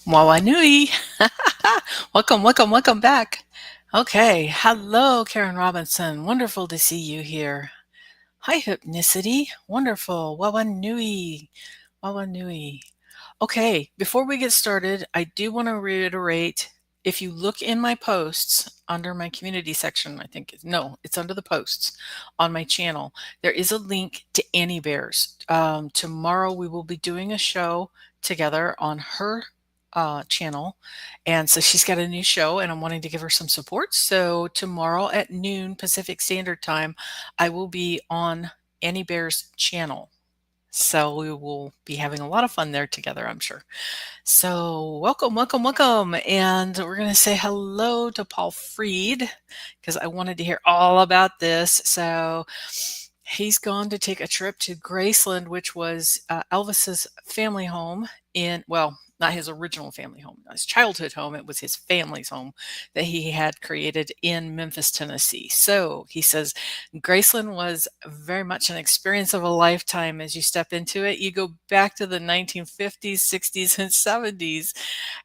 Wawanui. Welcome, welcome, welcome back. Okay, hello, Karen Robinson. Wonderful to see you here. Hi, Hypnicity. Wonderful. Wawanui. Wawanui. Okay, before we get started, I do want to reiterate, if you look in my posts under my community section, I think, no, it's under the posts on my channel, there is a link to Annie Bears. Tomorrow we will be doing a show together on her channel. And so she's got a new show and I'm wanting to give her some support. So tomorrow at noon Pacific Standard Time, I will be on Annie Bear's channel. So we will be having a lot of fun there together, I'm sure. So welcome, welcome, welcome. And we're going to say hello to Paul Freed because I wanted to hear all about this. So he's gone to take a trip to Graceland, which was Elvis's family home well, not his original family home, not his childhood home. It was his family's home that he had created in Memphis, Tennessee. So he says Graceland was very much an experience of a lifetime. As you step into it, you go back to the 1950s, 60s, and 70s.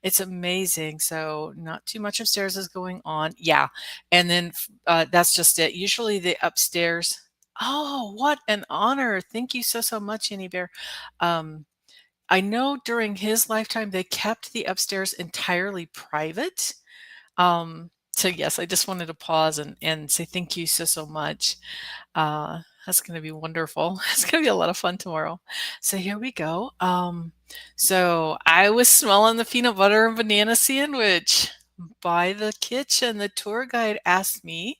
It's amazing. So not too much upstairs is going on. Yeah. And then that's just it. Usually the upstairs. Oh, what an honor. Thank you so, so much, Annie Bear. I know during his lifetime, they kept the upstairs entirely private. So yes, I just wanted to pause and say thank you so, so much. That's going to be wonderful. It's going to be a lot of fun tomorrow. So here we go. So I was smelling the peanut butter and banana sandwich by the kitchen. The tour guide asked me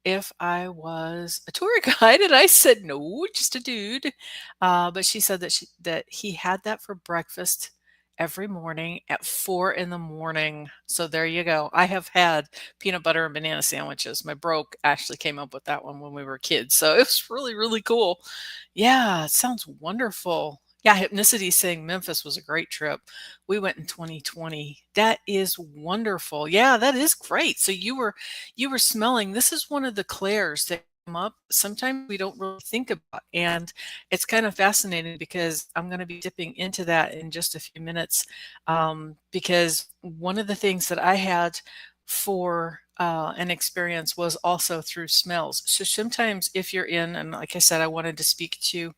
if I was a tour guide, and I said, "No, just a dude." But she said that he had that for breakfast every morning at 4 in the morning. So there you go. I have had peanut butter and banana sandwiches. My broke actually came up with that one when we were kids. So it was really, really cool. Yeah, it sounds wonderful. Yeah, Hypnicity saying Memphis was a great trip. We went in 2020. That is wonderful. Yeah, that is great. So you were smelling. This is one of the clairs that come up. Sometimes we don't really think about, and it's kind of fascinating because I'm going to be dipping into that in just a few minutes. Because one of the things that I had for an experience was also through smells. So sometimes if you're in, and like I said, I wanted to speak to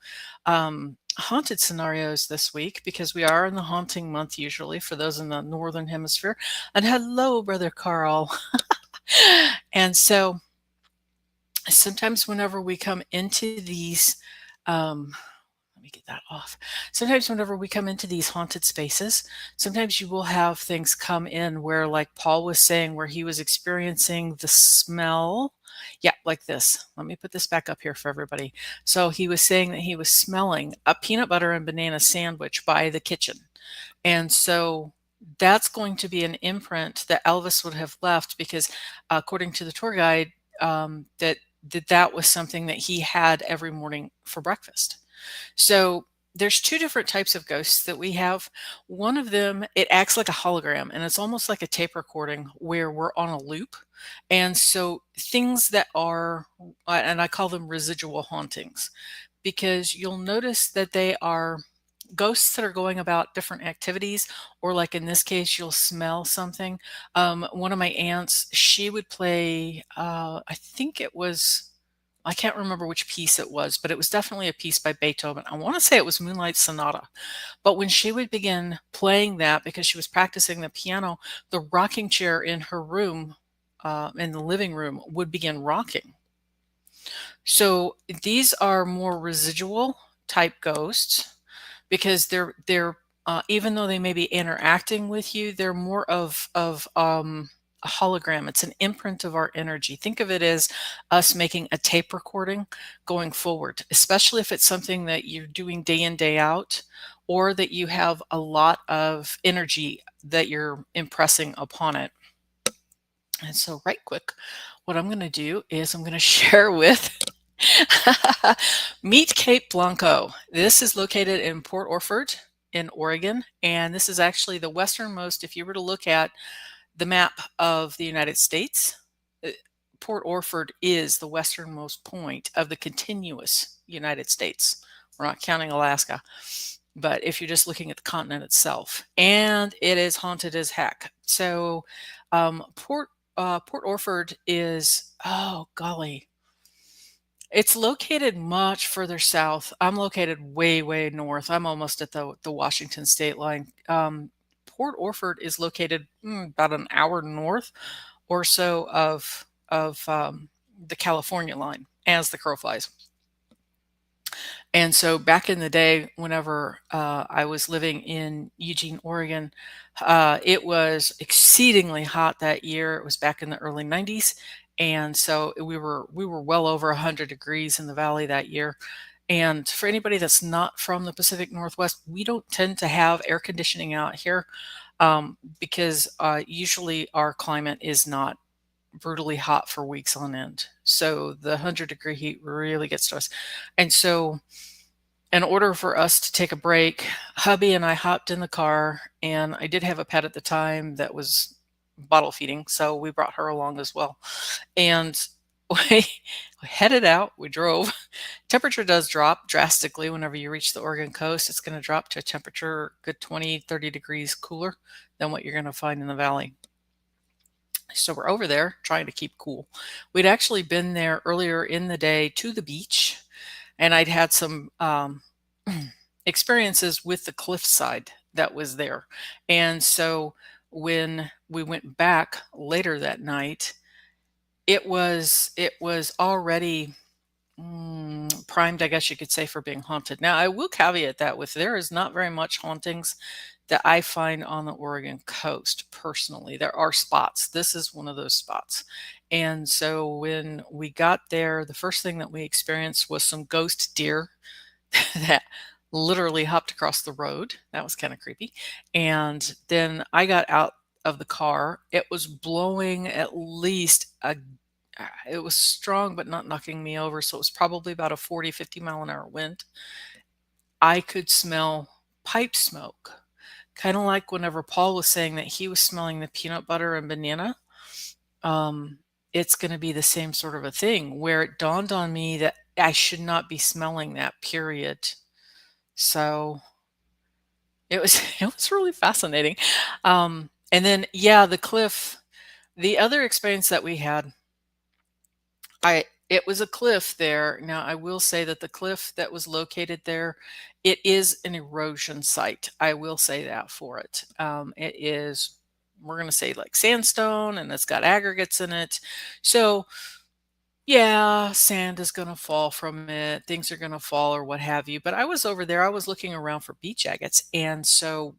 haunted scenarios this week because we are in the haunting month usually for those in the northern hemisphere. And hello, brother Carl. And so sometimes whenever we come into these let me get that off. Sometimes whenever we come into these haunted spaces, sometimes you will have things come in where, like Paul was saying, where he was experiencing the smell. Yeah, like this. Let me put this back up here for everybody. So he was saying that he was smelling a peanut butter and banana sandwich by the kitchen. And so that's going to be an imprint that Elvis would have left because according to the tour guide, that was something that he had every morning for breakfast. So there's two different types of ghosts that we have. One of them, it acts like a hologram and it's almost like a tape recording where we're on a loop. And so things that are, and I call them residual hauntings, because you'll notice that they are ghosts that are going about different activities, or like in this case, you'll smell something. One of my aunts, she would play, I think it was, I can't remember which piece it was, but it was definitely a piece by Beethoven. I want to say it was Moonlight Sonata. But when she would begin playing that, because she was practicing the piano, the rocking chair in her room, in the living room, would begin rocking. So these are more residual type ghosts because they're even though they may be interacting with you, they're more of a hologram. It's an imprint of our energy. Think of it as us making a tape recording going forward, especially if it's something that you're doing day in, day out, or that you have a lot of energy that you're impressing upon it. And so right quick, what I'm going to do is I'm going to share with Meet Cape Blanco. This is located in Port Orford in Oregon, and this is actually the westernmost, if you were to look at the map of the United States, Port Orford is the westernmost point of the continuous United States. We're not counting Alaska. but if you're just looking at the continent itself, and it is haunted as heck. So, Port Orford is, oh golly, it's located much further south. I'm located way, way north. I'm almost at the Washington state line. Port Orford is located about an hour north or so of the California line as the crow flies. And so back in the day, whenever I was living in Eugene, Oregon, it was exceedingly hot that year. It was back in the early 90s. And so we were well over 100 degrees in the valley that year. And for anybody that's not from the Pacific Northwest, we don't tend to have air conditioning out here because usually our climate is not brutally hot for weeks on end. So the 100-degree heat really gets to us. And so in order for us to take a break, hubby and I hopped in the car, and I did have a pet at the time that was bottle feeding, so we brought her along as well. And we headed out, we drove. Temperature does drop drastically whenever you reach the Oregon coast. It's going to drop to a temperature good 20, 30 degrees cooler than what you're going to find in the valley. So we're over there trying to keep cool. We'd actually been there earlier in the day to the beach, and I'd had some experiences with the cliffside that was there. And so when we went back later that night, it was already primed, I guess you could say, for being haunted. Now, I will caveat that with there is not very much hauntings that I find on the Oregon coast personally. There are spots. This is one of those spots. And so when we got there, the first thing that we experienced was some ghost deer that literally hopped across the road. That was kind of creepy. And then I got out of the car. It was blowing at least it was strong, but not knocking me over. So it was probably about a 40, 50 mile an hour wind. I could smell pipe smoke, kind of like whenever Paul was saying that he was smelling the peanut butter and banana. It's going to be the same sort of a thing where it dawned on me that I should not be smelling that, period. So it was it was really fascinating. And then yeah, the cliff, the other experience that we had, it was a cliff there. Now, I will say that the cliff that was located there, it is an erosion site. I will say that for it. It is, we're going to say like sandstone, and it's got aggregates in it. So, yeah, sand is going to fall from it. Things are going to fall or what have you. But I was over there, I was looking around for beach agates. And so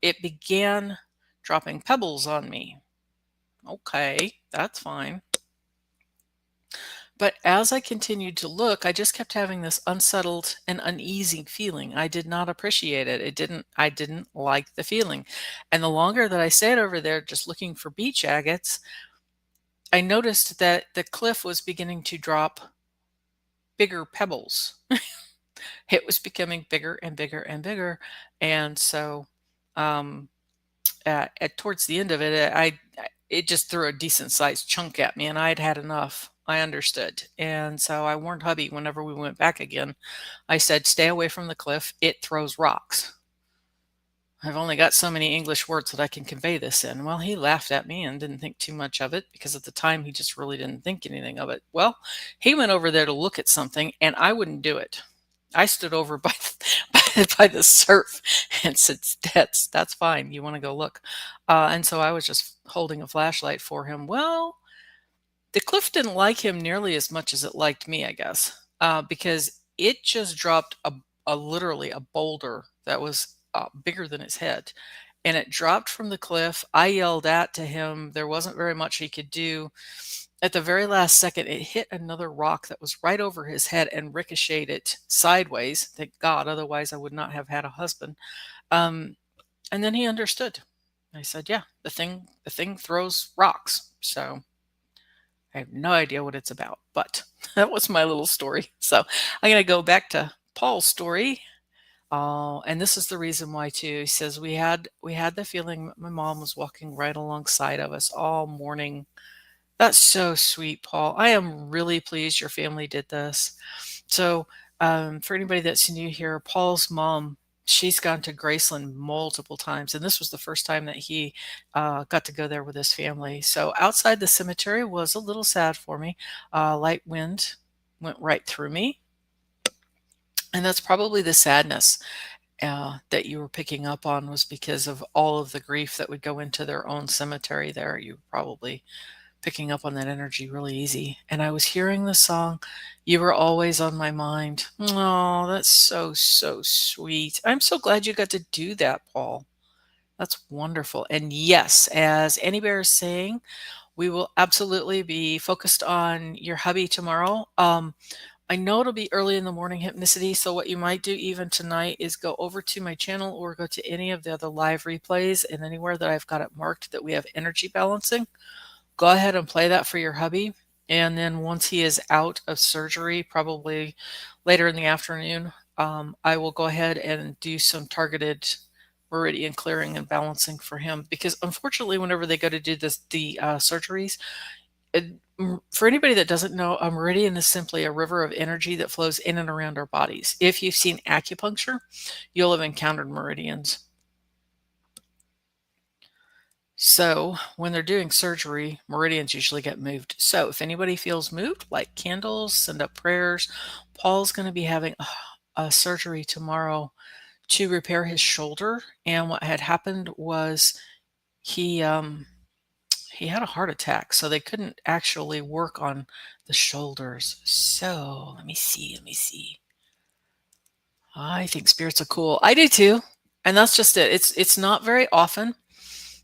it began dropping pebbles on me. Okay, that's fine. But as I continued to look, I just kept having this unsettled and uneasy feeling. I did not appreciate it. I didn't like the feeling. And the longer that I stayed over there just looking for beach agates, I noticed that the cliff was beginning to drop bigger pebbles. It was becoming bigger and bigger and bigger. And so um, towards the end of it, it just threw a decent sized chunk at me, and I'd had enough. I understood. And so I warned hubby whenever we went back again. I said, stay away from the cliff. It throws rocks. I've only got so many English words that I can convey this in. Well, he laughed at me and didn't think too much of it because at the time he just really didn't think anything of it. Well, he went over there to look at something, and I wouldn't do it. I stood over by the surf and said, that's fine. You want to go look. And so I was just holding a flashlight for him. Well, the cliff didn't like him nearly as much as it liked me, I guess, because it just dropped literally a boulder that was bigger than his head. And it dropped from the cliff. I yelled out to him. There wasn't very much he could do. At the very last second, it hit another rock that was right over his head and ricocheted it sideways. Thank God, otherwise I would not have had a husband. And then he understood. I said, "Yeah, the thing throws rocks." So I have no idea what it's about, but that was my little story. So I'm going to go back to Paul's story. And this is the reason why too. He says we had the feeling that my mom was walking right alongside of us all morning. That's so sweet, Paul. I am really pleased your family did this. So, for anybody that's new here, Paul's mom, she's gone to Graceland multiple times, and this was the first time that he got to go there with his family. So outside the cemetery was a little sad for me. Light wind went right through me, and that's probably the sadness that you were picking up on, was because of all of the grief that would go into their own cemetery there. You were probably picking up on that energy really easy. And I was hearing the song, "You Were Always on My Mind." Oh, that's so, so sweet. I'm so glad you got to do that, Paul. That's wonderful. And yes, as Annie Bear is saying, we will absolutely be focused on your hubby tomorrow. I know it'll be early in the morning, Hypnicity, so what you might do even tonight is go over to my channel or go to any of the other live replays, and anywhere that I've got it marked that we have energy balancing, go ahead and play that for your hubby. And then once he is out of surgery, probably later in the afternoon, I will go ahead and do some targeted meridian clearing and balancing for him. Because unfortunately, whenever they go to do the surgeries, for anybody that doesn't know, a meridian is simply a river of energy that flows in and around our bodies. If you've seen acupuncture, you'll have encountered meridians. So when they're doing surgery, meridians usually get moved. So if anybody feels moved, light candles, send up prayers. Paul's going to be having a surgery tomorrow to repair his shoulder. And what had happened was he had a heart attack, so they couldn't actually work on the shoulders. So let me see. I think spirits are cool. I do too. And that's just it. It's not very often.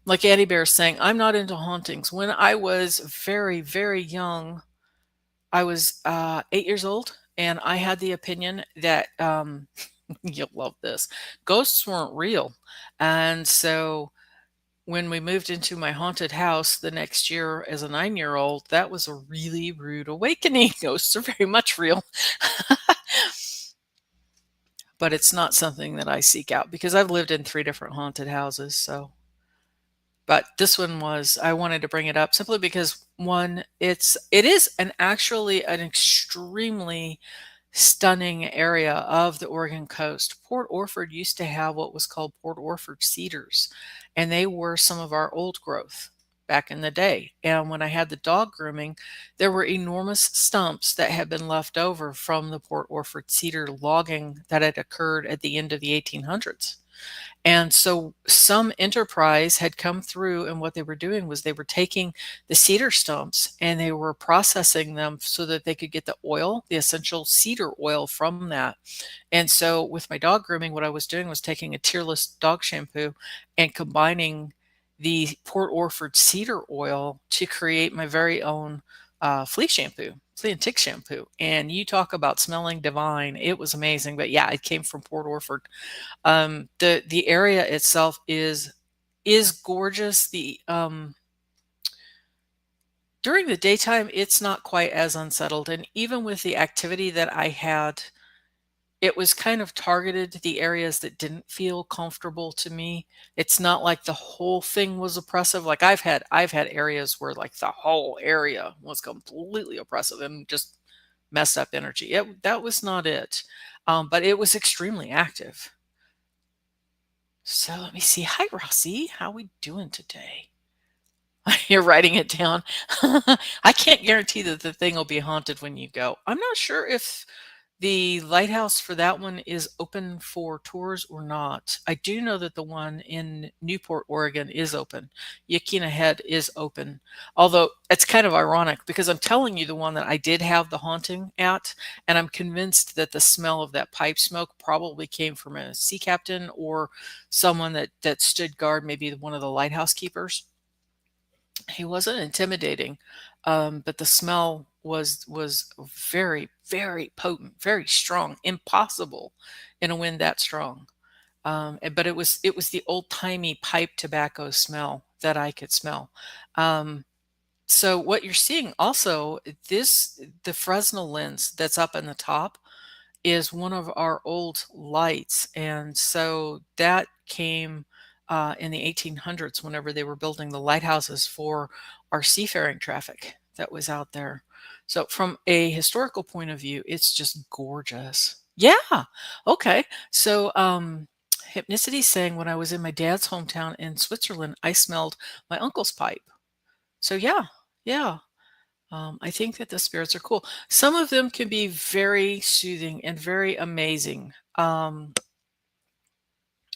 Like Annie Bear is saying, I'm not into hauntings. When I was very, very young, I was 8 years old, and I had the opinion that you'll love this, ghosts weren't real. And so when we moved into my haunted house the next year as a 9-year-old, that was a really rude awakening. Ghosts are very much real. But it's not something that I seek out because I've lived in 3 different haunted houses. So, but this one was, I wanted to bring it up simply because one, it is actually an extremely stunning area of the Oregon coast. Port Orford used to have what was called Port Orford cedars, and they were some of our old growth back in the day. And when I had the dog grooming, there were enormous stumps that had been left over from the Port Orford cedar logging that had occurred at the end of the 1800s. And so some enterprise had come through, and what they were doing was they were taking the cedar stumps and they were processing them so that they could get the oil, the essential cedar oil from that. And so with my dog grooming, what I was doing was taking a tearless dog shampoo and combining the Port Orford cedar oil to create my very own flea shampoo, flea and tick shampoo. And you talk about smelling divine. It was amazing. But yeah, it came from Port Orford. The area itself is gorgeous. During the daytime, it's not quite as unsettled, and even with the activity that I had, it was kind of targeted to the areas that didn't feel comfortable to me. It's not like the whole thing was oppressive. Like I've had areas where like the whole area was completely oppressive and just messed up energy. That was not it. But it was extremely active. So let me see. Hi, Rossi. How we doing today? You're writing it down. I can't guarantee that the thing will be haunted when you go. I'm not sure if the lighthouse for that one is open for tours or not. I do know that the one in Newport, Oregon is open. Yaquina Head is open. Although it's kind of ironic because I'm telling you the one that I did have the haunting at, and I'm convinced that the smell of that pipe smoke probably came from a sea captain or someone that stood guard, maybe one of the lighthouse keepers. He wasn't intimidating, but the smell was very, very potent, very strong, impossible in a wind that strong. But it was the old timey pipe tobacco smell that I could smell. So what you're seeing also, the Fresnel lens that's up in the top is one of our old lights. And so that came in the 1800s whenever they were building the lighthouses for our seafaring traffic that was out there. So from a historical point of view, it's just gorgeous. Yeah. Okay. So Hypnicity saying when I was in my dad's hometown in Switzerland, I smelled my uncle's pipe. So yeah, yeah. I think that the spirits are cool. Some of them can be very soothing and very amazing.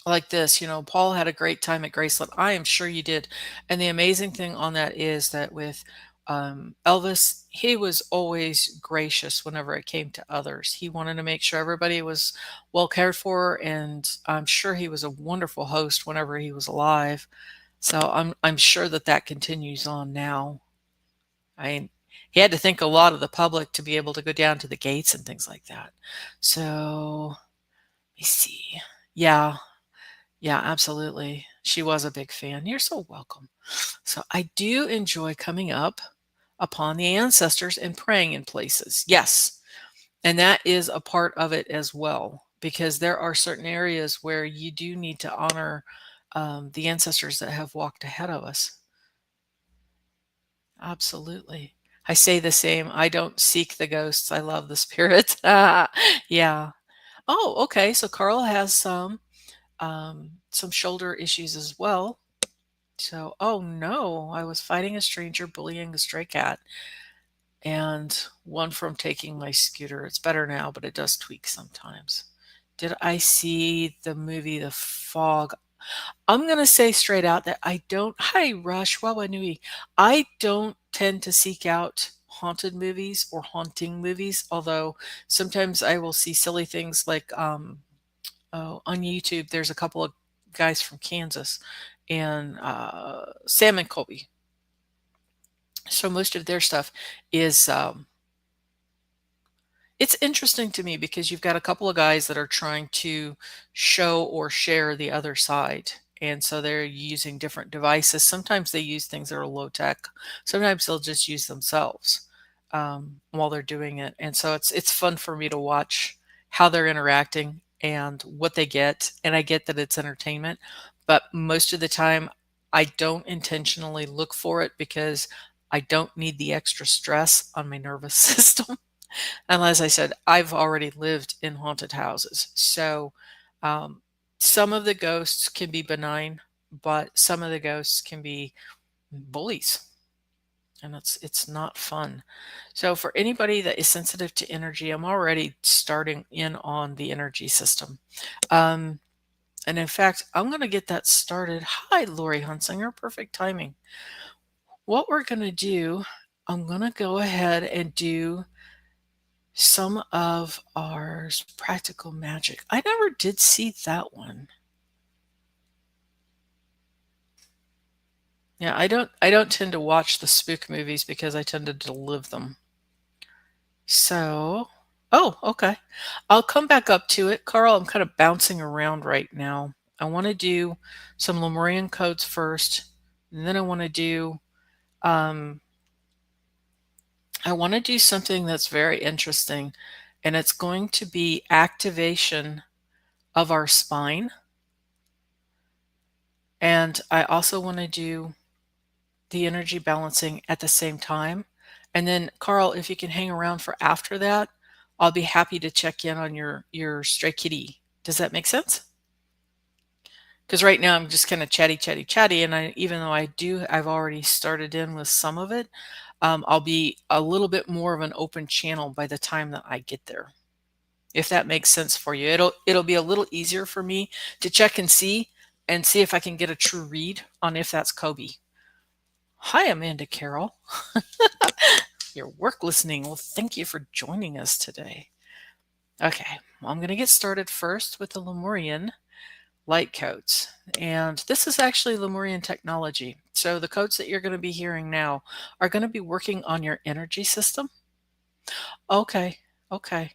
Like this, Paul had a great time at Graceland. I am sure you did. And the amazing thing on that is that with Elvis, he was always gracious whenever it came to others. He wanted to make sure everybody was well cared for, and I'm sure he was a wonderful host whenever he was alive. So I'm sure that that continues on now. He had to think a lot of the public to be able to go down to the gates and things like that. So, let me see. Yeah, yeah, absolutely. She was a big fan. You're so welcome. So I do enjoy coming up upon the ancestors and praying in places. Yes. And that is a part of it as well, because there are certain areas where you do need to honor the ancestors that have walked ahead of us. Absolutely. I say the same. I don't seek the ghosts. I love the spirits. Yeah. Oh, okay. So Carl has some shoulder issues as well. So, oh no, I was fighting a stranger bullying a stray cat and one from taking my scooter. It's better now, but it does tweak sometimes. Did I see the movie The Fog? I'm going to say straight out that I don't. Hi, Rush. Wawa Nui. I don't tend to seek out haunted movies or haunting movies, although sometimes I will see silly things like on YouTube, there's a couple of guys from Kansas and Sam and Colby. So most of their stuff is it's interesting to me because you've got a couple of guys that are trying to show or share the other side. And so they're using different devices. Sometimes they use things that are low tech. Sometimes they'll just use themselves while they're doing it. And so it's fun for me to watch how they're interacting and what they get. And I get that it's entertainment, but most of the time I don't intentionally look for it because I don't need the extra stress on my nervous system. And as I said, I've already lived in haunted houses. So um, some of the ghosts can be benign, but some of the ghosts can be bullies. And it's not fun. So for anybody that is sensitive to energy, I'm already starting in on the energy system. Um, and in fact, I'm going to get that started. Hi, Lori Hunsinger. Perfect timing. What we're going to do, I'm going to go ahead and do some of our practical magic. I never did see that one. Yeah, I don't tend to watch the spook movies because I tended to live them. So, oh, okay. I'll come back up to it. Carl, I'm kind of bouncing around right now. I want to do some Lemurian codes first, and then um I want to do something that's very interesting, and it's going to be activation of our spine. And I also want to do the energy balancing at the same time. And then, Carl, if you can hang around for after that, I'll be happy to check in on your stray kitty. Does that make sense? Because right now I'm just kind of chatty, chatty, chatty, and even though I've already started in with some of it. I'll be a little bit more of an open channel by the time that I get there. If that makes sense for you, it'll be a little easier for me to check and see if I can get a true read on if that's Kobe. Hi, Amanda Carroll. Your work listening. Well, thank you for joining us today. Okay, well, I'm going to get started first with the Lemurian Light Codes. And this is actually Lemurian technology. So the codes that you're going to be hearing now are going to be working on your energy system. Okay, okay.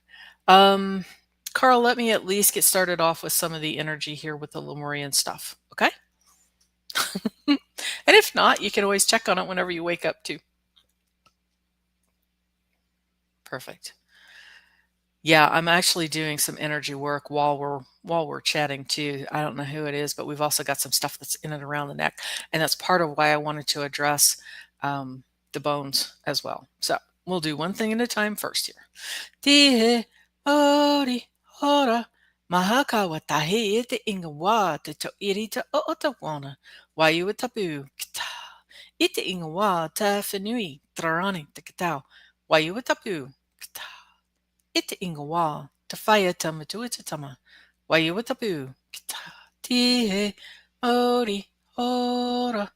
Um, Carl, let me at least get started off with some of the energy here with the Lemurian stuff. Okay? And if not, you can always check on it whenever you wake up too. Perfect. Yeah, I'm actually doing some energy work while we're chatting too. I don't know who it is, but we've also got some stuff that's in and around the neck, and that's part of why I wanted to address the bones as well. So we'll do one thing at a time first here. Mahaka wa tahi ite inga wa te to iri te o o te wana. Waiu tapu kita. Ite inga wa ta whenui trarani te kitau. Waiu tapu kita. Ite inga wa te whaia ta matua te tama. Waiu tapu kita. Tihe ori ora.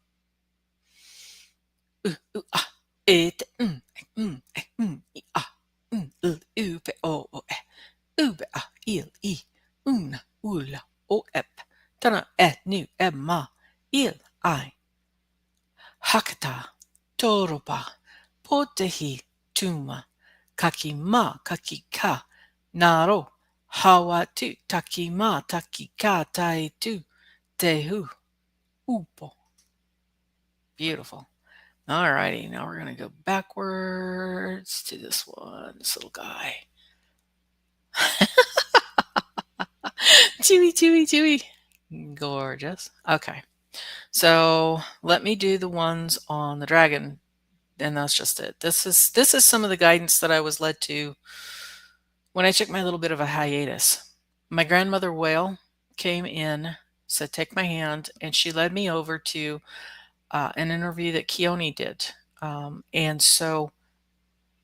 Ah. E te I a. U pe o e. Ube a il I una ula o ep tana et nu emma il I hakata toropa potehi tuma kaki ma kaki ka naro hawa tu taki ma taki ka tai tu tehu upo. Beautiful. Alrighty, now we're gonna go backwards to this one, this little guy. Chewy, chewy, chewy. Gorgeous. Okay. So let me do the ones on the dragon, and that's just it. This is some of the guidance that I was led to when I took my little bit of a hiatus. My grandmother whale came in, said, "Take my hand," and she led me over to an interview that Keone did. And so,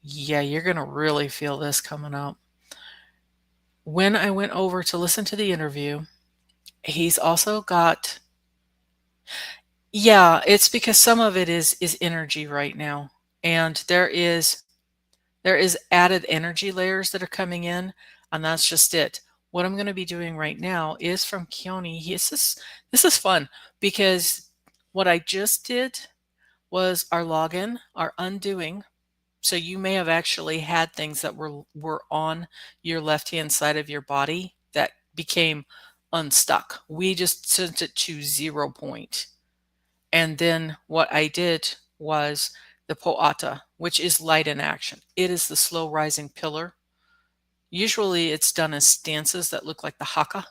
yeah, you're gonna really feel this coming up. When I went over to listen to the interview, he's also got. Yeah, it's because some of it is energy right now. And there is added energy layers that are coming in, and that's just it. What I'm going to be doing right now is from Keone. This is fun because what I just did was our login, our undoing. So you may have actually had things that were on your left-hand side of your body that became unstuck. We just sent it to 0 point. And then what I did was the po'ata, which is light in action. It is the slow rising pillar. Usually it's done as stances that look like the haka,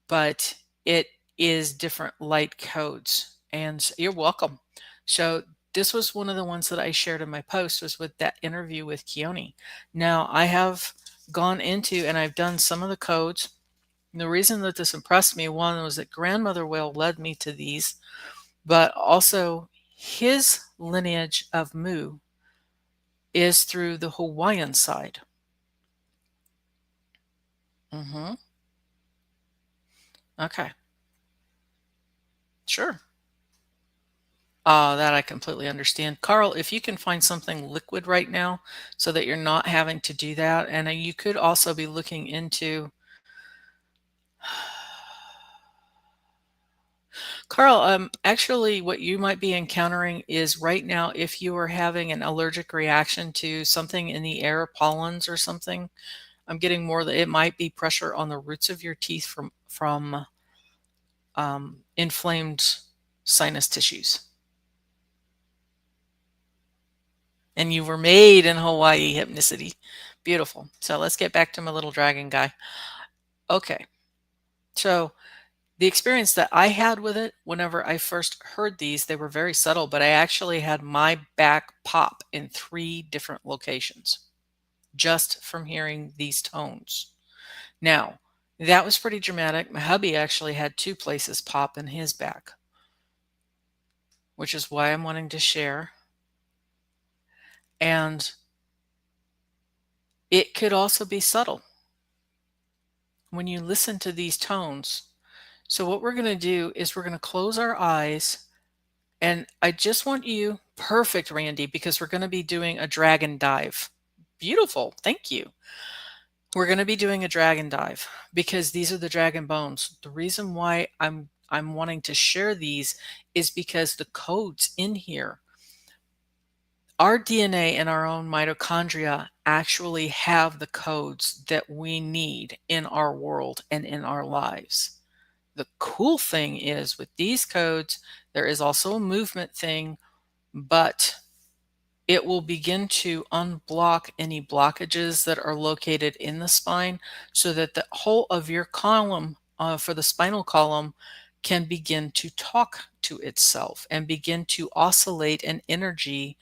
but it is different light codes. And you're welcome. So this was one of the ones that I shared in my post, was with that interview with Keone. Now I have gone into and I've done some of the codes. And the reason that this impressed me, one, was that grandmother whale led me to these, but also his lineage of Mu is through the Hawaiian side. Okay. Sure. That I completely understand. Carl, if you can find something liquid right now so that you're not having to do that. And you could also be looking into Carl, actually what you might be encountering is right now, if you are having an allergic reaction to something in the air, pollens or something, I'm getting more that it might be pressure on the roots of your teeth from inflamed sinus tissues. And you were made in Hawaii, Hypnicity. Beautiful. So let's get back to my little dragon guy. Okay. So the experience that I had with it, whenever I first heard these, they were very subtle, but I actually had my back pop in 3 different locations just from hearing these tones. Now, that was pretty dramatic. My hubby actually had 2 places pop in his back, which is why I'm wanting to share. And it could also be subtle when you listen to these tones. So what we're going to do is we're going to close our eyes, and I just want you, perfect, Randy, because we're going to be doing a dragon dive. Beautiful. Thank you. We're going to be doing a dragon dive because these are the dragon bones. The reason why I'm wanting to share these is because the codes in here, our DNA and our own mitochondria actually have the codes that we need in our world and in our lives. The cool thing is with these codes, there is also a movement thing, but it will begin to unblock any blockages that are located in the spine so that the whole of your column for the spinal column can begin to talk to itself and begin to oscillate an energy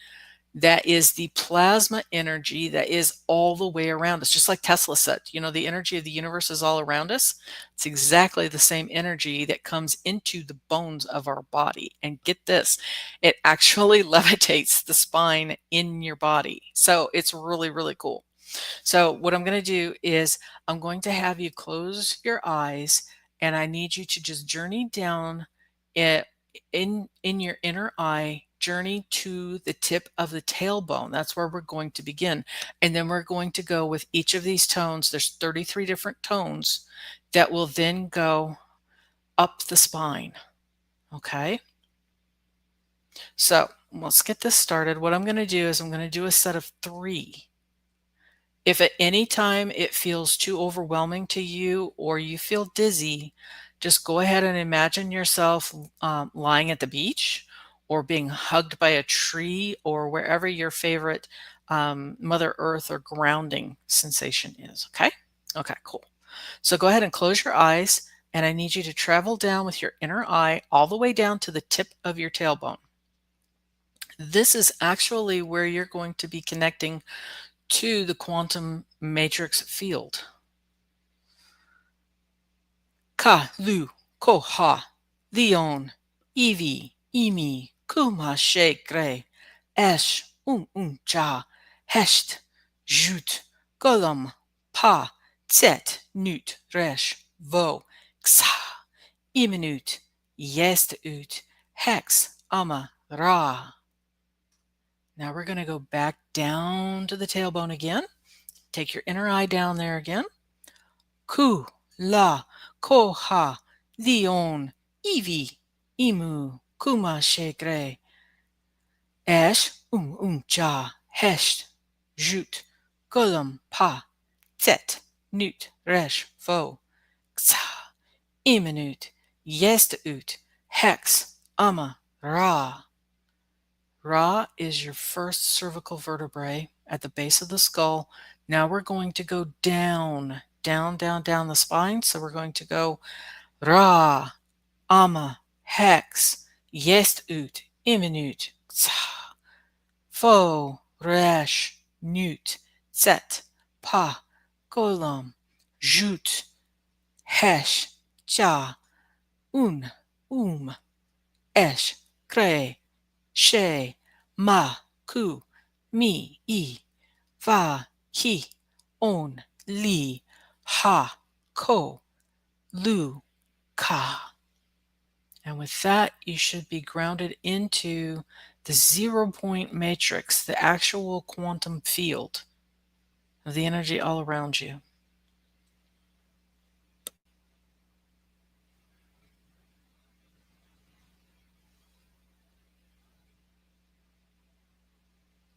That is the plasma energy that is all the way around us, just like Tesla said, the energy of the universe is all around us. It's exactly the same energy that comes into the bones of our body. And get this, it actually levitates the spine in your body. So it's really, really cool. So what I'm going to do is I'm going to have you close your eyes, and I need you to just journey down it in your inner eye, journey to the tip of the tailbone. That's where we're going to begin. And then we're going to go with each of these tones. There's 33 different tones that will then go up the spine. Okay. So let's get this started. What I'm going to do is I'm going to do a set of 3. If at any time it feels too overwhelming to you or you feel dizzy, just go ahead and imagine yourself lying at the beach or being hugged by a tree or wherever your favorite Mother Earth or grounding sensation is. Okay? Okay, cool. So go ahead and close your eyes, and I need you to travel down with your inner eye all the way down to the tip of your tailbone. This is actually where you're going to be connecting to the quantum matrix field. Ka, lu, ko, ha, leon, ivi, imi, kuma, she, gre, esh, cha, hesht, jut, golam, pa, tset, nut, resh, vo, xa, iminut, jest ut, hex, ama, ra. Now we're going to go back down to the tailbone again. Take your inner eye down there again. Ku, la, ko, ha, leon, ivi, imu, kuma, shegre, esh, cha, hesht, jut, golam, pa, tet, nut, resh, vo, xa, iminut, jest ut, hex, ama, ra. Ra is your first cervical vertebrae at the base of the skull. Now we're going to go down, down, down, down the spine. So we're going to go Ra, Ama, Hex, Jest ut, Iminut, Tsa, Fo, Resh, Nut, Set, Pa, Golam, Jut, Hesh, Cha, Esh, Kre, She, Ma, Ku, Mi, I, Va, Ki, On, Li, Ha, Ko, Lu, Ka. And with that, you should be grounded into the 0 point matrix, the actual quantum field of the energy all around you.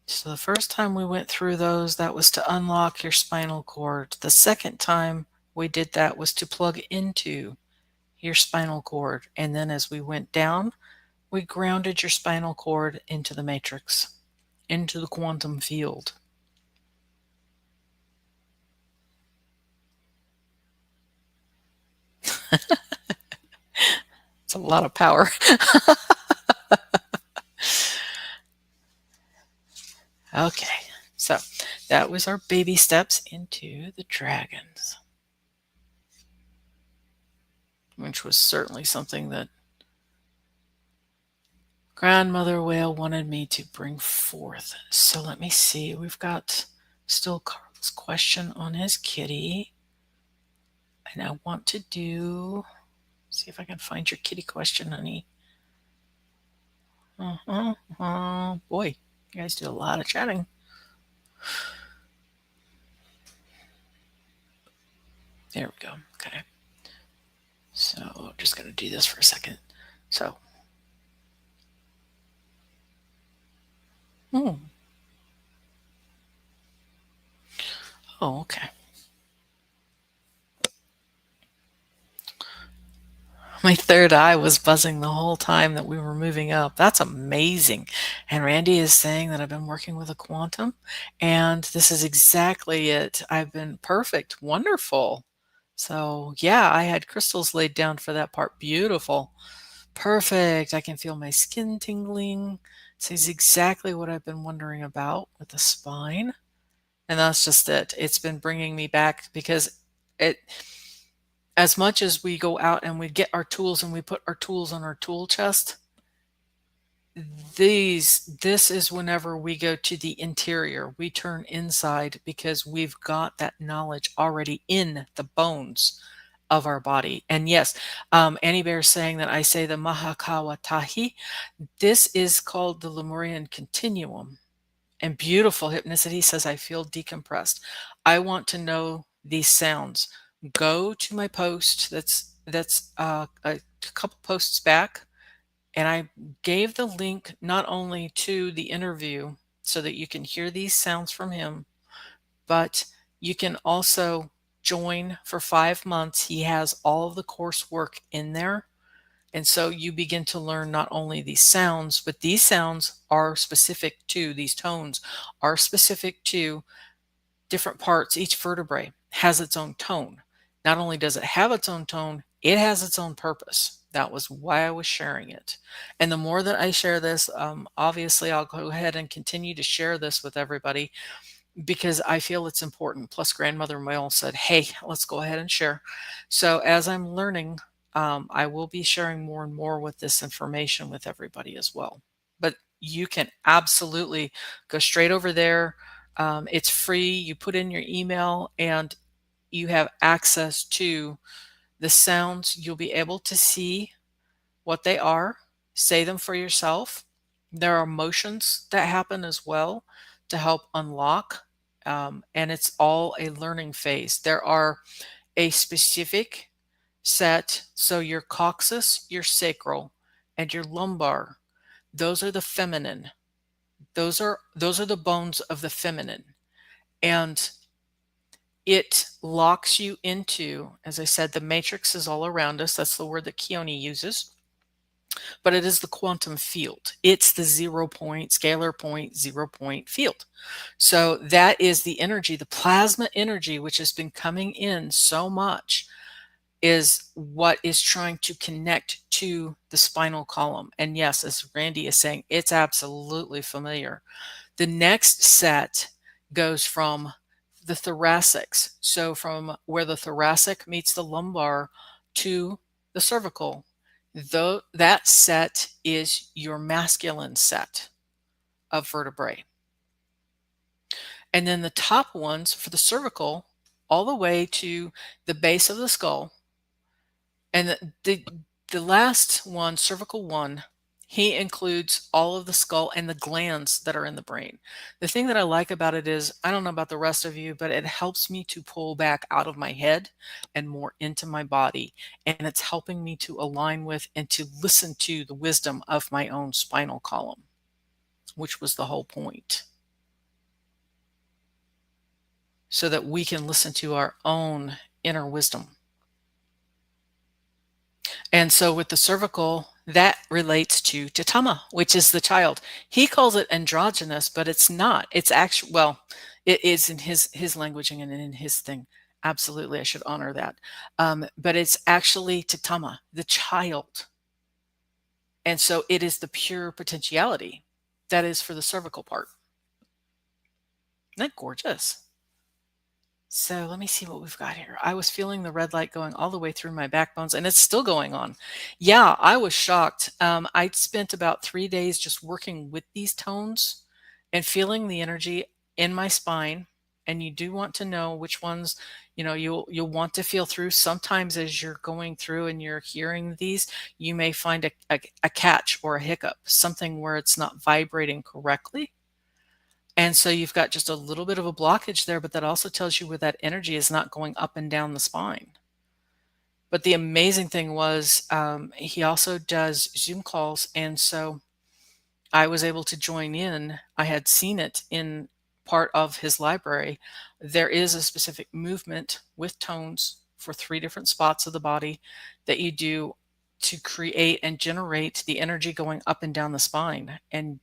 So the first time we went through those, that was to unlock your spinal cord. The second time we did that was to plug into your spinal cord. And then as we went down, we grounded your spinal cord into the matrix, into the quantum field. It's a lot of power. Okay, so that was our baby steps into the dragons, which was certainly something that Grandmother Whale wanted me to bring forth. So let me see. We've got still Carl's question on his kitty. And I want to see if I can find your kitty question, honey. Boy, you guys do a lot of chatting. There we go. Okay. So just going to do this for a second. So. Oh, okay. My third eye was buzzing the whole time that we were moving up. That's amazing. And Randy is saying that I've been working with a quantum, and this is exactly it. I've been perfect. Wonderful. So, yeah, I had crystals laid down for that part. Beautiful. Perfect. I can feel my skin tingling. This is exactly what I've been wondering about with the spine. And that's just it. It's been bringing me back because it, as much as we go out and we get our tools and we put our tools on our tool chest, this is whenever we go to the interior, we turn inside because we've got that knowledge already in the bones of our body. And yes, Annie Bear is saying that I say the Mahakawatahi. This is called the Lemurian continuum. And beautiful hypnicity says I feel decompressed. I want to know these sounds. Go to my post that's a couple posts back, and I gave the link not only to the interview so that you can hear these sounds from him, but you can also join for 5 months. He has all of the coursework in there. And so you begin to learn not only these sounds, but these sounds are specific to, these tones are specific to different parts. Each vertebrae has its own tone. Not only does it have its own tone, it has its own purpose. That was why I was sharing it. And the more that I share this, obviously I'll go ahead and continue to share this with everybody because I feel it's important. Plus, Grandmother Mail said, hey, let's go ahead and share. So as I'm learning, I will be sharing more and more with this information with everybody as well. But you can absolutely go straight over there. It's free. You put in your email and you have access to the sounds. You'll be able to see what they are, say them for yourself. There are motions that happen as well to help unlock, and it's all a learning phase. There are a specific set, so your coccyx, your sacral, and your lumbar, those are the feminine. Those are the bones of the feminine. And it locks you into, as I said, the matrix is all around us. That's the word that Keone uses. But it is the quantum field. It's the 0 point, scalar point, 0 point field. So that is the energy, the plasma energy, which has been coming in so much, is what is trying to connect to the spinal column. And yes, as Randy is saying, it's absolutely familiar. The next set goes from the thoracics. So from where the thoracic meets the lumbar to the cervical, though that set is your masculine set of vertebrae. And then the top ones for the cervical, all the way to the base of the skull. And the last one, cervical one, he includes all of the skull and the glands that are in the brain. The thing that I like about it is, I don't know about the rest of you, but it helps me to pull back out of my head and more into my body. And it's helping me to align with and to listen to the wisdom of my own spinal column, which was the whole point. So that we can listen to our own inner wisdom. And so with the cervical, that relates to Tatama, which is the child. He calls it androgynous, but it's not. It's actually, well, it is in his languaging and in his thing. Absolutely, I should honor that. But it's actually Tatama, the child. And so it is the pure potentiality that is for the cervical part. Isn't that gorgeous? So let me see what we've got here. I was feeling the red light going all the way through my backbones, and it's still going on. Yeah, I was shocked. I spent about 3 days just working with these tones and feeling the energy in my spine. And you do want to know which ones, you'll want to feel through. Sometimes as you're going through and you're hearing these, you may find a catch or a hiccup, something where it's not vibrating correctly. And so you've got just a little bit of a blockage there, but that also tells you where that energy is not going up and down the spine. But the amazing thing was he also does Zoom calls. And so I was able to join in. I had seen it in part of his library. There is a specific movement with tones for 3 different spots of the body that you do to create and generate the energy going up and down the spine. And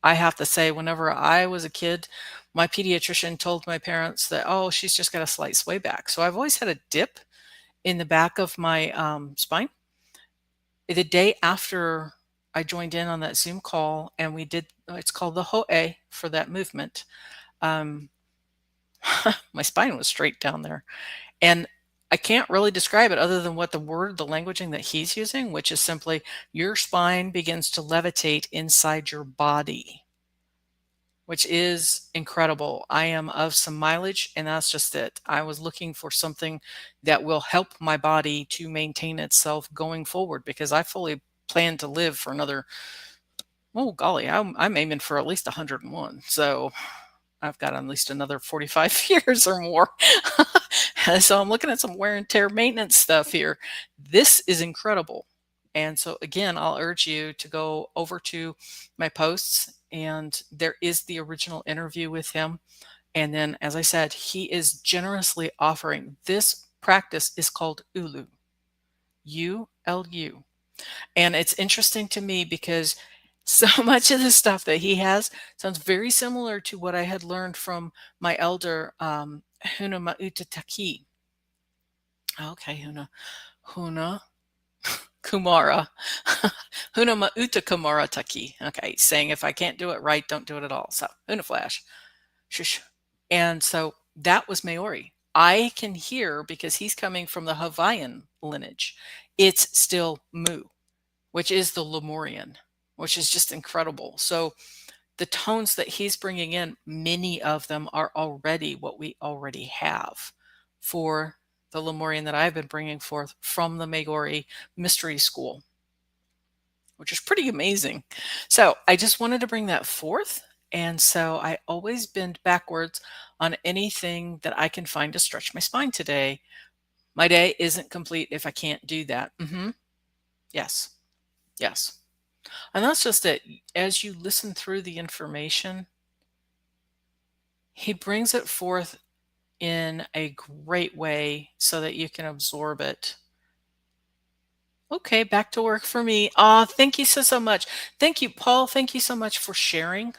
I have to say, whenever I was a kid, my pediatrician told my parents that, oh, she's just got a slight sway back. So I've always had a dip in the back of my spine. The day after I joined in on that Zoom call and we did, it's called the Ho'e for that movement. Um, my spine was straight down there. And I can't really describe it other than what the languaging that he's using, which is simply your spine begins to levitate inside your body, which is incredible. I am of some mileage, and that's just it. I was looking for something that will help my body to maintain itself going forward because I fully plan to live for another, oh golly, I'm aiming for at least 101. So I've got at least another 45 years or more. So I'm looking at some wear and tear maintenance stuff here. This is incredible. And so again, I'll urge you to go over to my posts, and there is the original interview with him. And then, as I said, he is generously offering this practice is called Ulu, U-L-U. And it's interesting to me because so much of the stuff that he has sounds very similar to what I had learned from my elder, Huna Mauta Taki. Okay, Huna Kumara. Huna Mauta Kumara Taki. Okay, saying if I can't do it right, don't do it at all. So, Huna Flash. Shush. And so that was Maori. I can hear, because he's coming from the Hawaiian lineage, it's still Mu, which is the Lemurian, which is just incredible. So the tones that he's bringing in, many of them are already what we already have for the Lemurian that I've been bringing forth from the Maori Mystery School, which is pretty amazing. So I just wanted to bring that forth. And so I always bend backwards on anything that I can find to stretch my spine today. My day isn't complete if I can't do that. Yes. Yes. And that's just it. As you listen through the information, he brings it forth in a great way so that you can absorb it. Okay, back to work for me. Thank you so much. Thank you, Paul. Thank you so much for sharing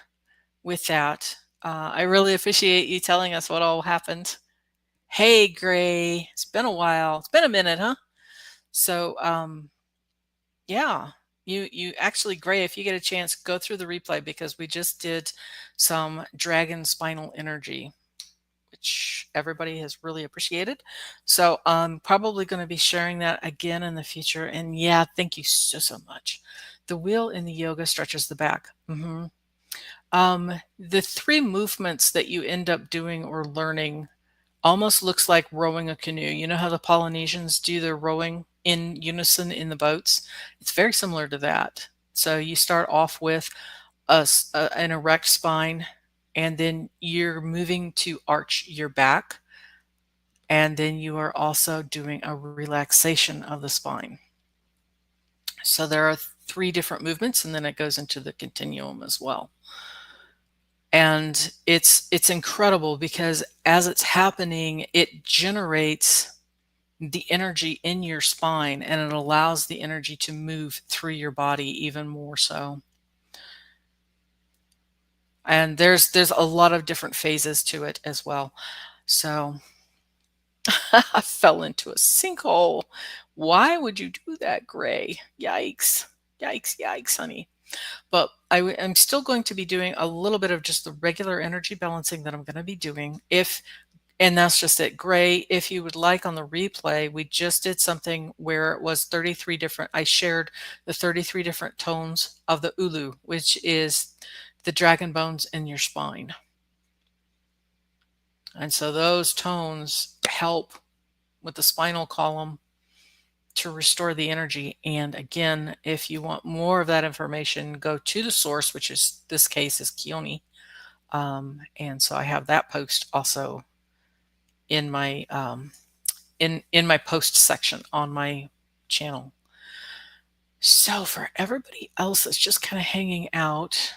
with that. I really appreciate you telling us what all happened. Hey, Gray. It's been a while. It's been a minute, huh? So, yeah, you actually, Gray, if you get a chance, go through the replay because we just did some dragon spinal energy, which everybody has really appreciated. So I'm probably going to be sharing that again in the future. And yeah, thank you so much. The wheel in the yoga stretches the back. The three movements that you end up doing or learning almost looks like rowing a canoe. You know how the Polynesians do their rowing in unison in the boats? It's very similar to that. So you start off with an erect spine, and then you're moving to arch your back. And then you are also doing a relaxation of the spine. So there are three different movements, and then it goes into the continuum as well. And it's incredible because as it's happening, it generates the energy in your spine, and it allows the energy to move through your body even more so. And there's a lot of different phases to it as well. So I fell into a sinkhole. Why would you do that, Gray? Yikes. Yikes, yikes, honey. But I'm still going to be doing a little bit of just the regular energy balancing that I'm going to be doing. And that's just it. Gray, if you would like, on the replay, we just did something where it was 33 different, I shared the 33 different tones of the Ulu, which is the dragon bones in your spine. And so those tones help with the spinal column to restore the energy. And again, if you want more of that information, go to the source, which is, this case is Keone. And so I have that post also in my in my post section on my channel. So for everybody else that's just kind of hanging out,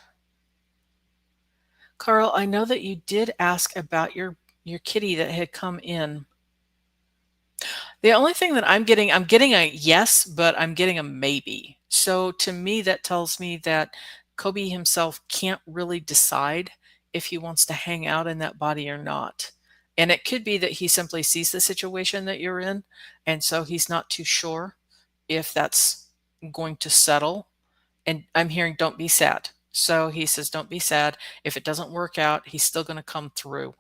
Carl, I know that you did ask about your kitty that had come in. The only thing that I'm getting a yes, but I'm getting a maybe. So to me, that tells me that Kobe himself can't really decide if he wants to hang out in that body or not. And it could be that he simply sees the situation that you're in, and so he's not too sure if that's going to settle. And I'm hearing, don't be sad. So he says, don't be sad. If it doesn't work out, he's still going to come through.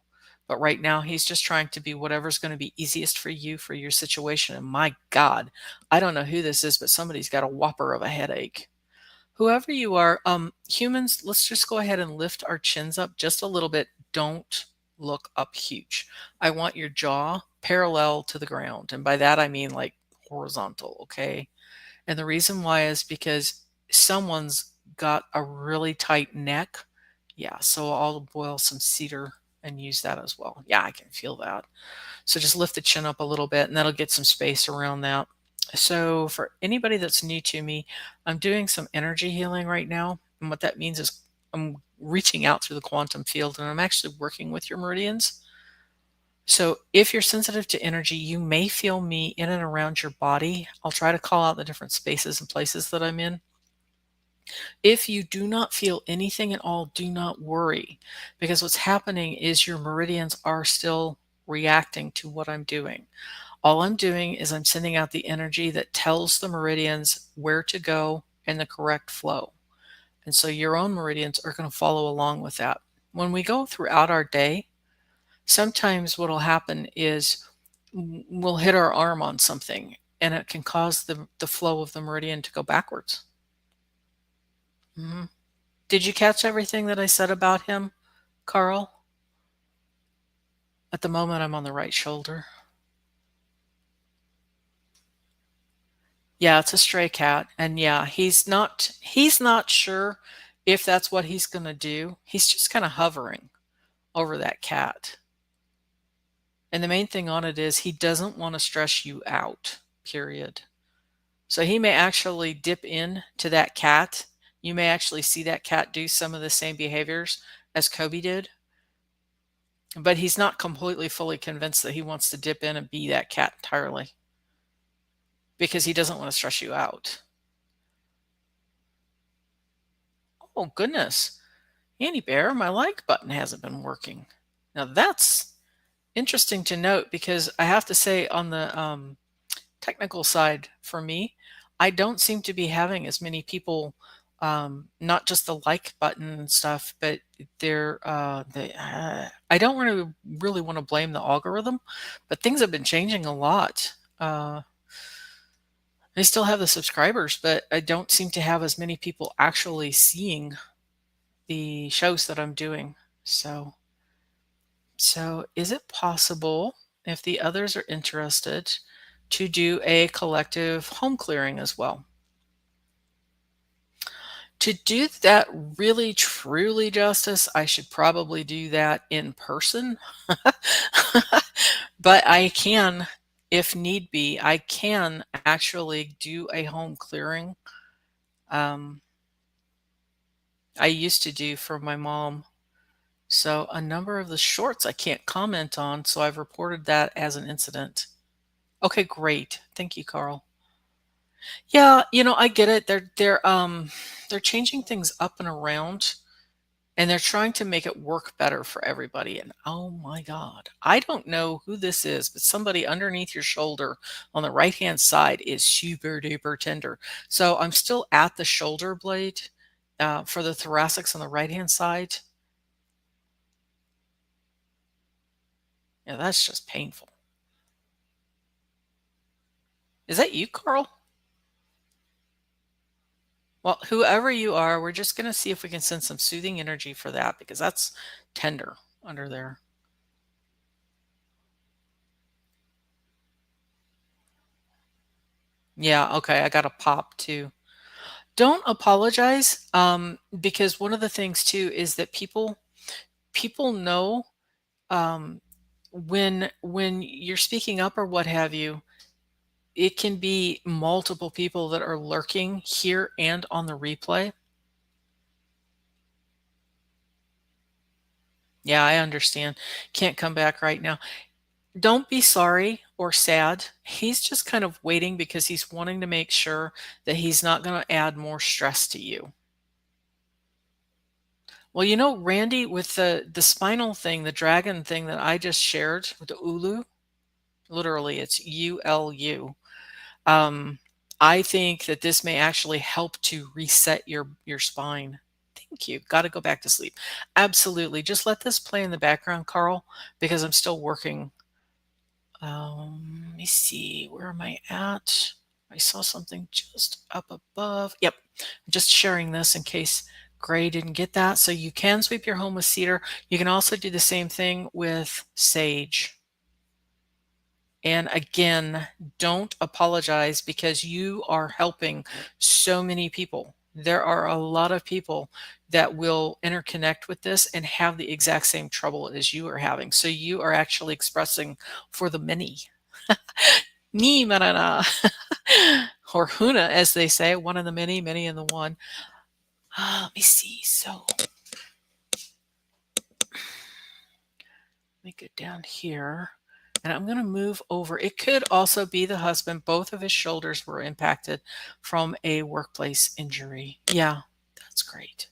But right now, he's just trying to be whatever's going to be easiest for you, for your situation. And my God, I don't know who this is, but somebody's got a whopper of a headache. Whoever you are, humans, let's just go ahead and lift our chins up just a little bit. Don't look up huge. I want your jaw parallel to the ground. And by that, I mean like horizontal, okay? And the reason why is because someone's got a really tight neck. Yeah, so I'll boil some cedar and use that as well. Yeah, I can feel that. So just lift the chin up a little bit and that'll get some space around that. So for anybody that's new to me, I'm doing some energy healing right now. And what that means is I'm reaching out through the quantum field and I'm actually working with your meridians. So if you're sensitive to energy, you may feel me in and around your body. I'll try to call out the different spaces and places that I'm in. If you do not feel anything at all, do not worry, because what's happening is your meridians are still reacting to what I'm doing. All I'm doing is I'm sending out the energy that tells the meridians where to go and the correct flow. And so your own meridians are going to follow along with that. When we go throughout our day, sometimes what will happen is we'll hit our arm on something and it can cause the flow of the meridian to go backwards. Did you catch everything that I said about him, Carl? At the moment, I'm on the right shoulder. Yeah, it's a stray cat. And yeah, he's not sure if that's what he's going to do. He's just kind of hovering over that cat. And the main thing on it is he doesn't want to stress you out, period. So he may actually dip in to that cat. You may actually see that cat do some of the same behaviors as Kobe did, but he's not completely fully convinced that he wants to dip in and be that cat entirely because he doesn't want to stress you out. Oh, goodness. Andy Bear, my like button hasn't been working. Now that's interesting to note because I have to say on the technical side for me, I don't seem to be having as many people, not just the like button and stuff, but I don't really want to blame the algorithm, but things have been changing a lot. I still have the subscribers, but I don't seem to have as many people actually seeing the shows that I'm doing. So is it possible, if the others are interested, to do a collective home clearing as well? To do that really truly justice, I should probably do that in person. But I can, if need be, I can actually do a home clearing. I used to do for my mom. So a number of the shorts I can't comment on, so I've reported that as an incident. Okay, great. Thank you, Carl. Yeah, I get it. They're changing things up and around and they're trying to make it work better for everybody. And oh my God, I don't know who this is, but somebody underneath your shoulder on the right-hand side is super duper tender. So I'm still at the shoulder blade for the thoracics on the right-hand side. Yeah, that's just painful. Is that you, Carl? Well, whoever you are, we're just going to see if we can send some soothing energy for that because that's tender under there. Yeah, okay, I got a pop too. Don't apologize, because one of the things too is that people know when you're speaking up or what have you, it can be multiple people that are lurking here and on the replay. Yeah, I understand. Can't come back right now. Don't be sorry or sad. He's just kind of waiting because he's wanting to make sure that he's not going to add more stress to you. Well, Randy, with the spinal thing, the dragon thing that I just shared with the Ulu, literally it's ULU. Um, I think that this may actually help to reset your spine. Thank you. Got to go back to sleep. Absolutely. Just let this play in the background, Carl, because I'm still working. Let me see. Where am I at? I saw something just up above. Yep. I'm just sharing this in case Gray didn't get that. So you can sweep your home with cedar. You can also do the same thing with sage. And again, don't apologize because you are helping so many people. There are a lot of people that will interconnect with this and have the exact same trouble as you are having. So you are actually expressing for the many. Ni marana. Or huna, as they say, one in the many, many in the one. Let me see. So let me get down here. And I'm going to move over. It could also be the husband. Both of his shoulders were impacted from a workplace injury. Yeah, that's great.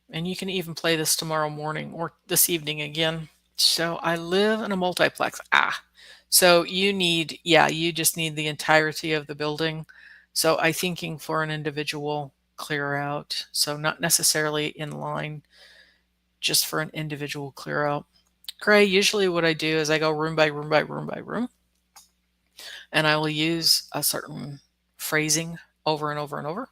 And you can even play this tomorrow morning or this evening again. So I live in a multiplex. So you just need the entirety of the building. So I'm thinking for an individual clear out. So not necessarily in line, just for an individual clear out. Gray, usually what I do is I go room by room by room by room, and I will use a certain phrasing over and over and over.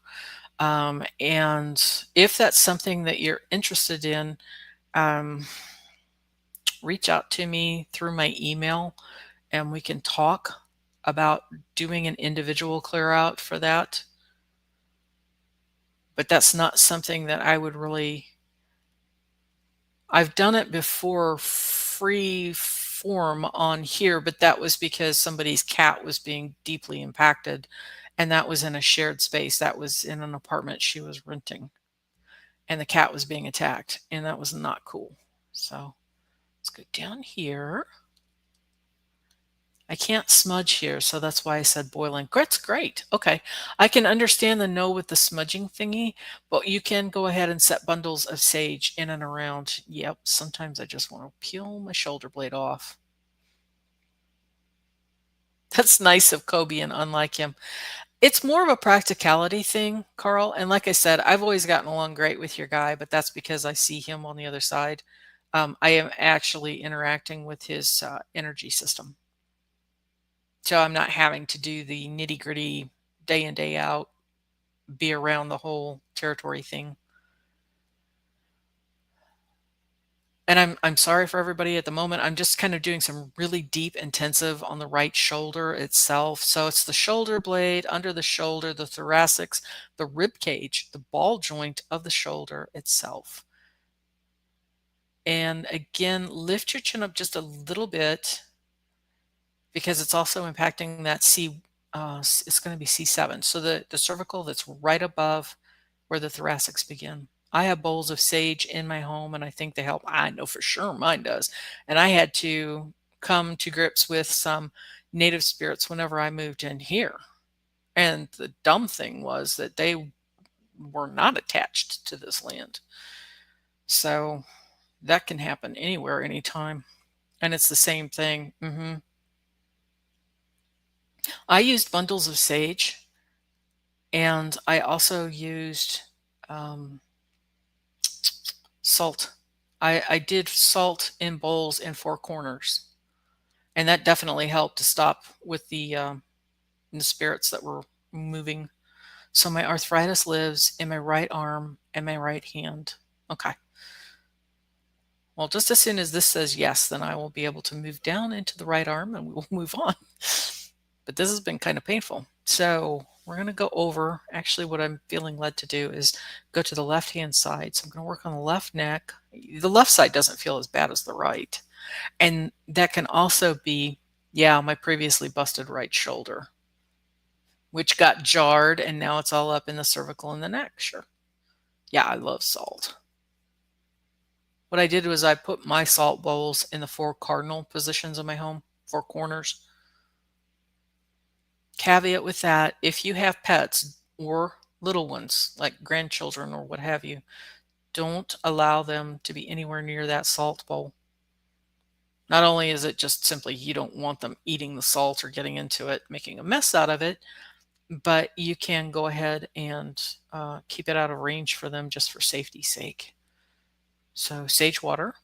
And if that's something that you're interested in, um, reach out to me through my email and we can talk about doing an individual clear out for that. But that's not something that I would really. I've done it before free form on here, but that was because somebody's cat was being deeply impacted, and that was in a shared space. That was in an apartment she was renting, and the cat was being attacked, and that was not cool. So let's go down here. I can't smudge here, so that's why I said boiling. That's great. Okay. I can understand the no with the smudging thingy, but you can go ahead and set bundles of sage in and around. Yep, sometimes I just want to peel my shoulder blade off. That's nice of Kobe and unlike him. It's more of a practicality thing, Carl. And like I said, I've always gotten along great with your guy, but that's because I see him on the other side. I am actually interacting with his energy system. So I'm not having to do the nitty gritty day in, day out, be around the whole territory thing. And I'm sorry for everybody at the moment. I'm just kind of doing some really deep intensive on the right shoulder itself. So it's the shoulder blade, under the shoulder, the thoracics, the rib cage, the ball joint of the shoulder itself. And again, lift your chin up just a little bit because it's also impacting that it's going to be C7. So the cervical that's right above where the thoracics begin. I have bowls of sage in my home and I think they help. I know for sure mine does. And I had to come to grips with some native spirits whenever I moved in here. And the dumb thing was that they were not attached to this land. So that can happen anywhere, anytime. And it's the same thing. I used bundles of sage, and I also used salt. I did salt in bowls in four corners, and that definitely helped to stop with the spirits that were moving. So my arthritis lives in my right arm and my right hand. Okay. Well, just as soon as this says yes, then I will be able to move down into the right arm and we will move on. But this has been kind of painful. So we're going to go over, actually what I'm feeling led to do is go to the left-hand side. So I'm going to work on the left neck. The left side doesn't feel as bad as the right. And that can also be, yeah, my previously busted right shoulder, which got jarred and now it's all up in the cervical and the neck. Sure. Yeah, I love salt. What I did was I put my salt bowls in the four cardinal positions of my home, four corners. Caveat with that, if you have pets or little ones like grandchildren or what have you, don't allow them to be anywhere near that salt bowl. Not only is it just simply you don't want them eating the salt or getting into it, making a mess out of it, but you can go ahead and keep it out of range for them just for safety's sake. So sage water.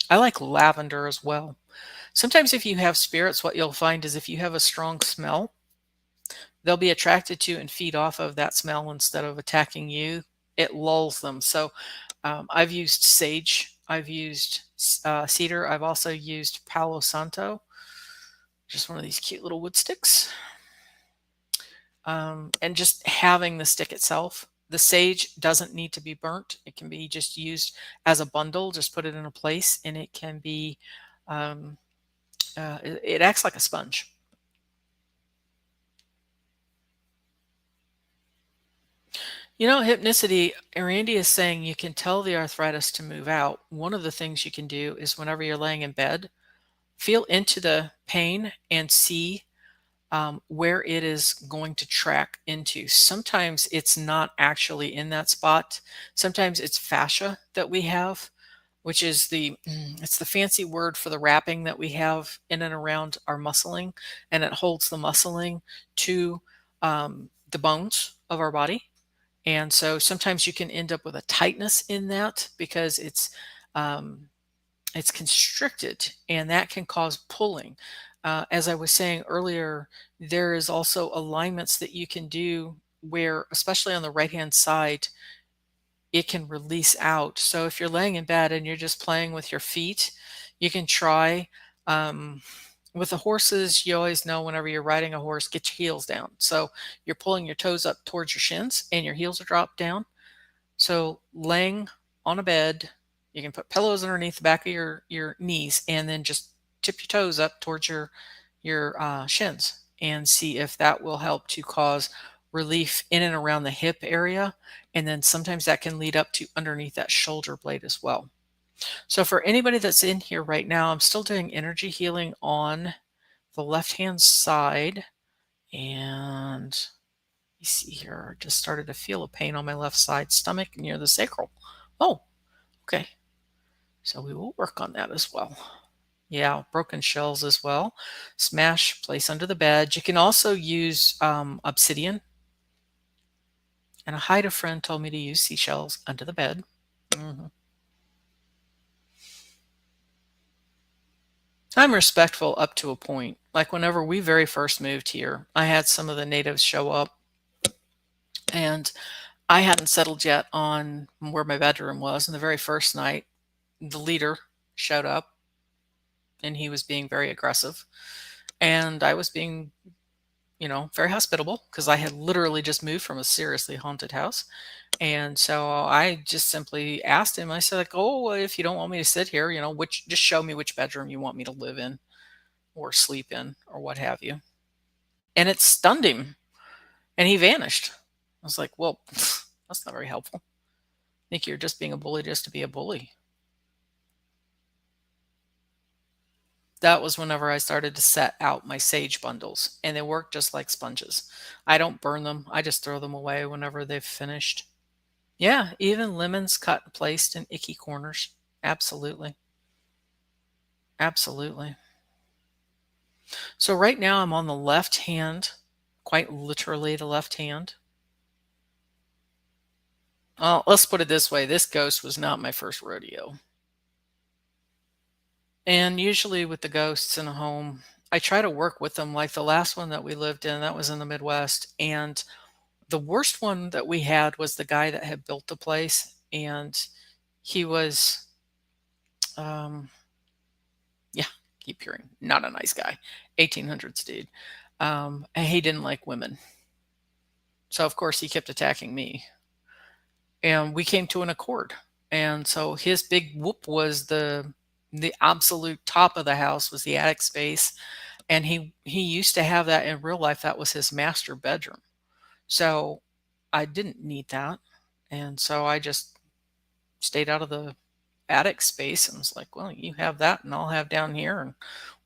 I like lavender as well. Sometimes if you have spirits, what you'll find is if you have a strong smell, they'll be attracted to and feed off of that smell instead of attacking you. It lulls them. So I've used sage. I've used cedar. I've also used Palo Santo, just one of these cute little wood sticks. And just having the stick itself. The sage doesn't need to be burnt. It can be just used as a bundle. Just put it in a place, and it can be. It acts like a sponge. You know, hypnicity, Randy is saying you can tell the arthritis to move out. One of the things you can do is whenever you're laying in bed, feel into the pain and see where it is going to track into. Sometimes it's not actually in that spot. Sometimes it's fascia that we have, which is it's the fancy word for the wrapping that we have in and around our muscling, and it holds the muscling to the bones of our body. And so sometimes you can end up with a tightness in that because it's constricted, and that can cause pulling. As I was saying earlier, there is also alignments that you can do where, especially on the right hand side, it can release out. So if you're laying in bed and you're just playing with your feet, you can try. With the horses, you always know whenever you're riding a horse, get your heels down. So you're pulling your toes up towards your shins and your heels are dropped down. So laying on a bed, you can put pillows underneath the back of your knees and then just tip your toes up towards your shins and see if that will help to cause relief in and around the hip area. And then sometimes that can lead up to underneath that shoulder blade as well. So for anybody that's in here right now, I'm still doing energy healing on the left-hand side. And you see here, I just started to feel a pain on my left side stomach near the sacral. Oh, okay. So we will work on that as well. Yeah, broken shells as well. Smash, place under the bed. You can also use obsidian. And a Haida friend told me to use seashells under the bed. I'm respectful up to a point. Like whenever we very first moved here, I had some of the natives show up, and I hadn't settled yet on where my bedroom was. And the very first night, the leader showed up, and he was being very aggressive. And I was being, very hospitable because I had literally just moved from a seriously haunted house. And so I just simply asked him, I said, like, oh, well, if you don't want me to sit here, just show me which bedroom you want me to live in or sleep in or what have you. And it stunned him and he vanished. I was like, well, that's not very helpful. I think you're just being a bully just to be a bully. That was whenever I started to set out my sage bundles, and they work just like sponges. I don't burn them. I just throw them away whenever they've finished. Yeah, even lemons cut and placed in icky corners. Absolutely. Absolutely. So right now I'm on the left hand, quite literally the left hand. Let's put it this way. This ghost was not my first rodeo. And usually with the ghosts in a home, I try to work with them. Like the last one that we lived in, that was in the Midwest. And the worst one that we had was the guy that had built the place. And he was, yeah, keep hearing, not a nice guy. 1800s dude. And he didn't like women. So, of course, he kept attacking me. And we came to an accord. And so his big whoop was the absolute top of the house was the attic space, and he used to have that in real life. That was his master bedroom. So I didn't need that, and so I just stayed out of the attic space and was like, well, you have that and I'll have down here, and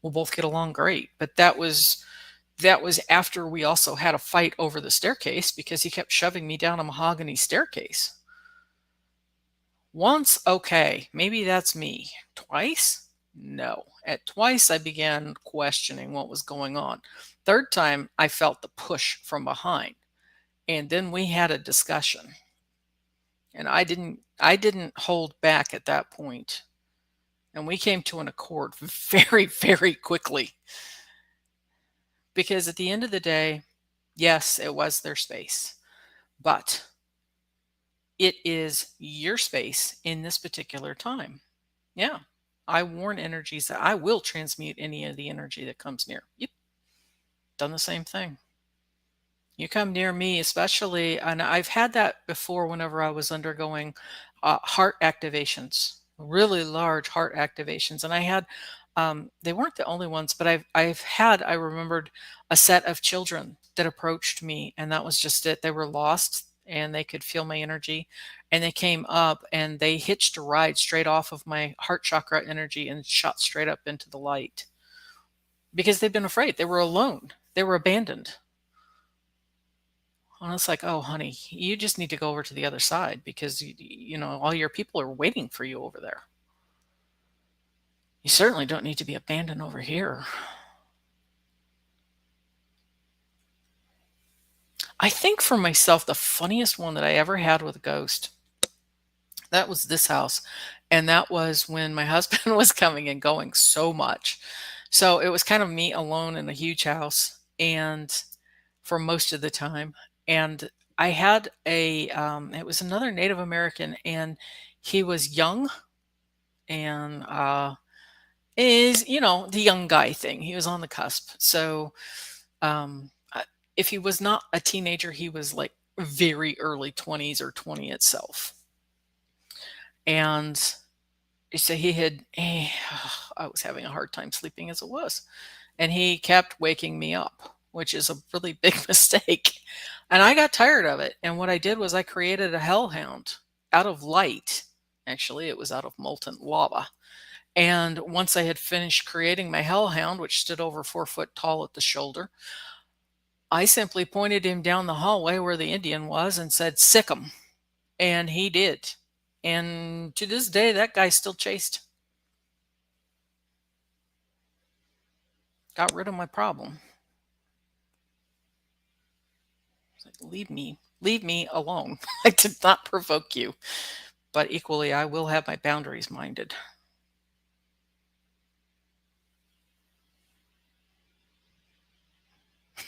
we'll both get along great. But that was after we also had a fight over the staircase because he kept shoving me down a mahogany staircase. Once, okay, maybe that's me. Twice? No. At twice, I began questioning what was going on. Third time, I felt the push from behind. And then we had a discussion. And I didn't hold back at that point. And we came to an accord very, very quickly. Because at the end of the day, yes, it was their space. But it is your space in this particular time. Yeah. I warn energies that I will transmute any of the energy that comes near. Yep. Done the same thing. You come near me, especially, and I've had that before whenever I was undergoing heart activations, really large heart activations. And I had, they weren't the only ones, but I remembered a set of children that approached me, and that was just it. They were lost and they could feel my energy. And they came up and they hitched a ride straight off of my heart chakra energy and shot straight up into the light because they'd been afraid. They were alone, they were abandoned. And it's like, oh, honey, you just need to go over to the other side because all your people are waiting for you over there. You certainly don't need to be abandoned over here. I think for myself, the funniest one that I ever had with a ghost, that was this house. And that was when my husband was coming and going so much. So it was kind of me alone in a huge house and for most of the time. And I had it was another Native American, and he was young and is, the young guy thing. He was on the cusp. So if he was not a teenager, he was like very early 20s or 20 itself. And so I was having a hard time sleeping as it was. And he kept waking me up, which is a really big mistake. And I got tired of it. And what I did was I created a hellhound out of light. Actually, it was out of molten lava. And once I had finished creating my hellhound, which stood over 4 foot tall at the shoulder, I simply pointed him down the hallway where the Indian was and said, "Sick him." And he did. And to this day, that guy's still chased. Got rid of my problem. Like, leave me alone. I did not provoke you. But equally, I will have my boundaries minded.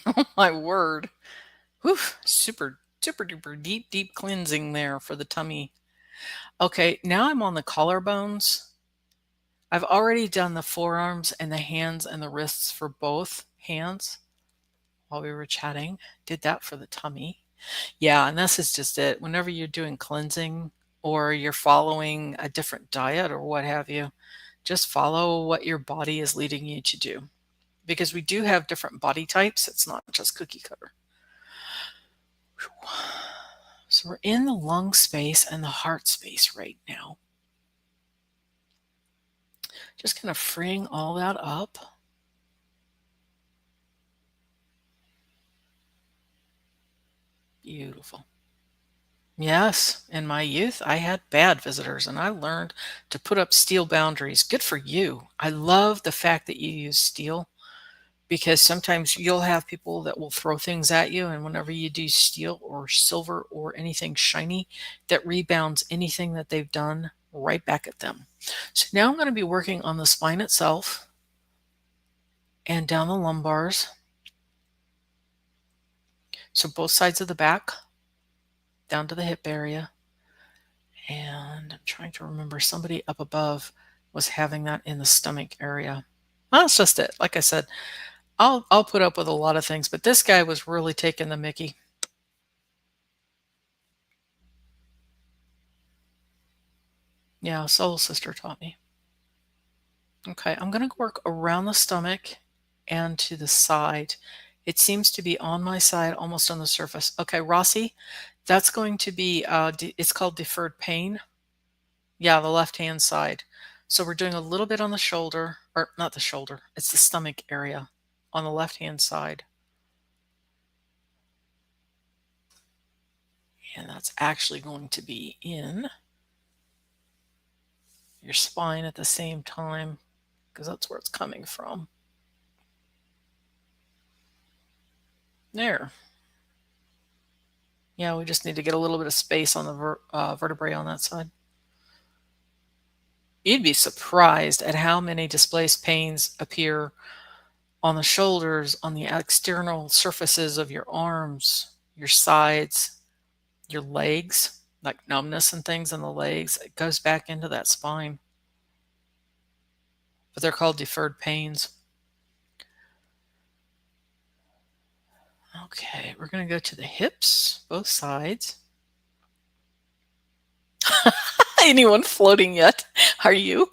Oh my word. Whew, super, super duper deep, deep cleansing there for the tummy. Okay, now I'm on the collarbones. I've already done the forearms and the hands and the wrists for both hands while we were chatting. Did that for the tummy. Yeah, and this is just it. Whenever you're doing cleansing or you're following a different diet or what have you, just follow what your body is leading you to do. Because we do have different body types. It's not just cookie cutter. So we're in the lung space and the heart space right now. Just kind of freeing all that up. Beautiful. Yes, in my youth, I had bad visitors and I learned to put up steel boundaries. Good for you. I love the fact that you use steel because sometimes you'll have people that will throw things at you. And whenever you do steel or silver or anything shiny, that rebounds anything that they've done right back at them. So now I'm going to be working on the spine itself and down the lumbars. So both sides of the back, down to the hip area. And I'm trying to remember, somebody up above was having that in the stomach area. Well, that's just it. Like I said, I'll put up with a lot of things, but this guy was really taking the mickey. Yeah, Soul Sister taught me. Okay, I'm going to work around the stomach and to the side. It seems to be on my side, almost on the surface. Okay, Rossi, that's going to be, it's called deferred pain. Yeah, the left-hand side. So we're doing a little bit on the shoulder, or not the shoulder, it's the stomach area on the left-hand side. And that's actually going to be in your spine at the same time. because that's where it's coming from. There. Yeah, we just need to get a little bit of space on the vertebrae on that side. You'd be surprised at how many displaced pains appear on the shoulders, on the external surfaces of your arms, your sides, your legs, like numbness and things in the legs. It goes back into that spine. But they're called deferred pains. Okay, we're going to go to the hips, both sides. Anyone floating yet? Are you?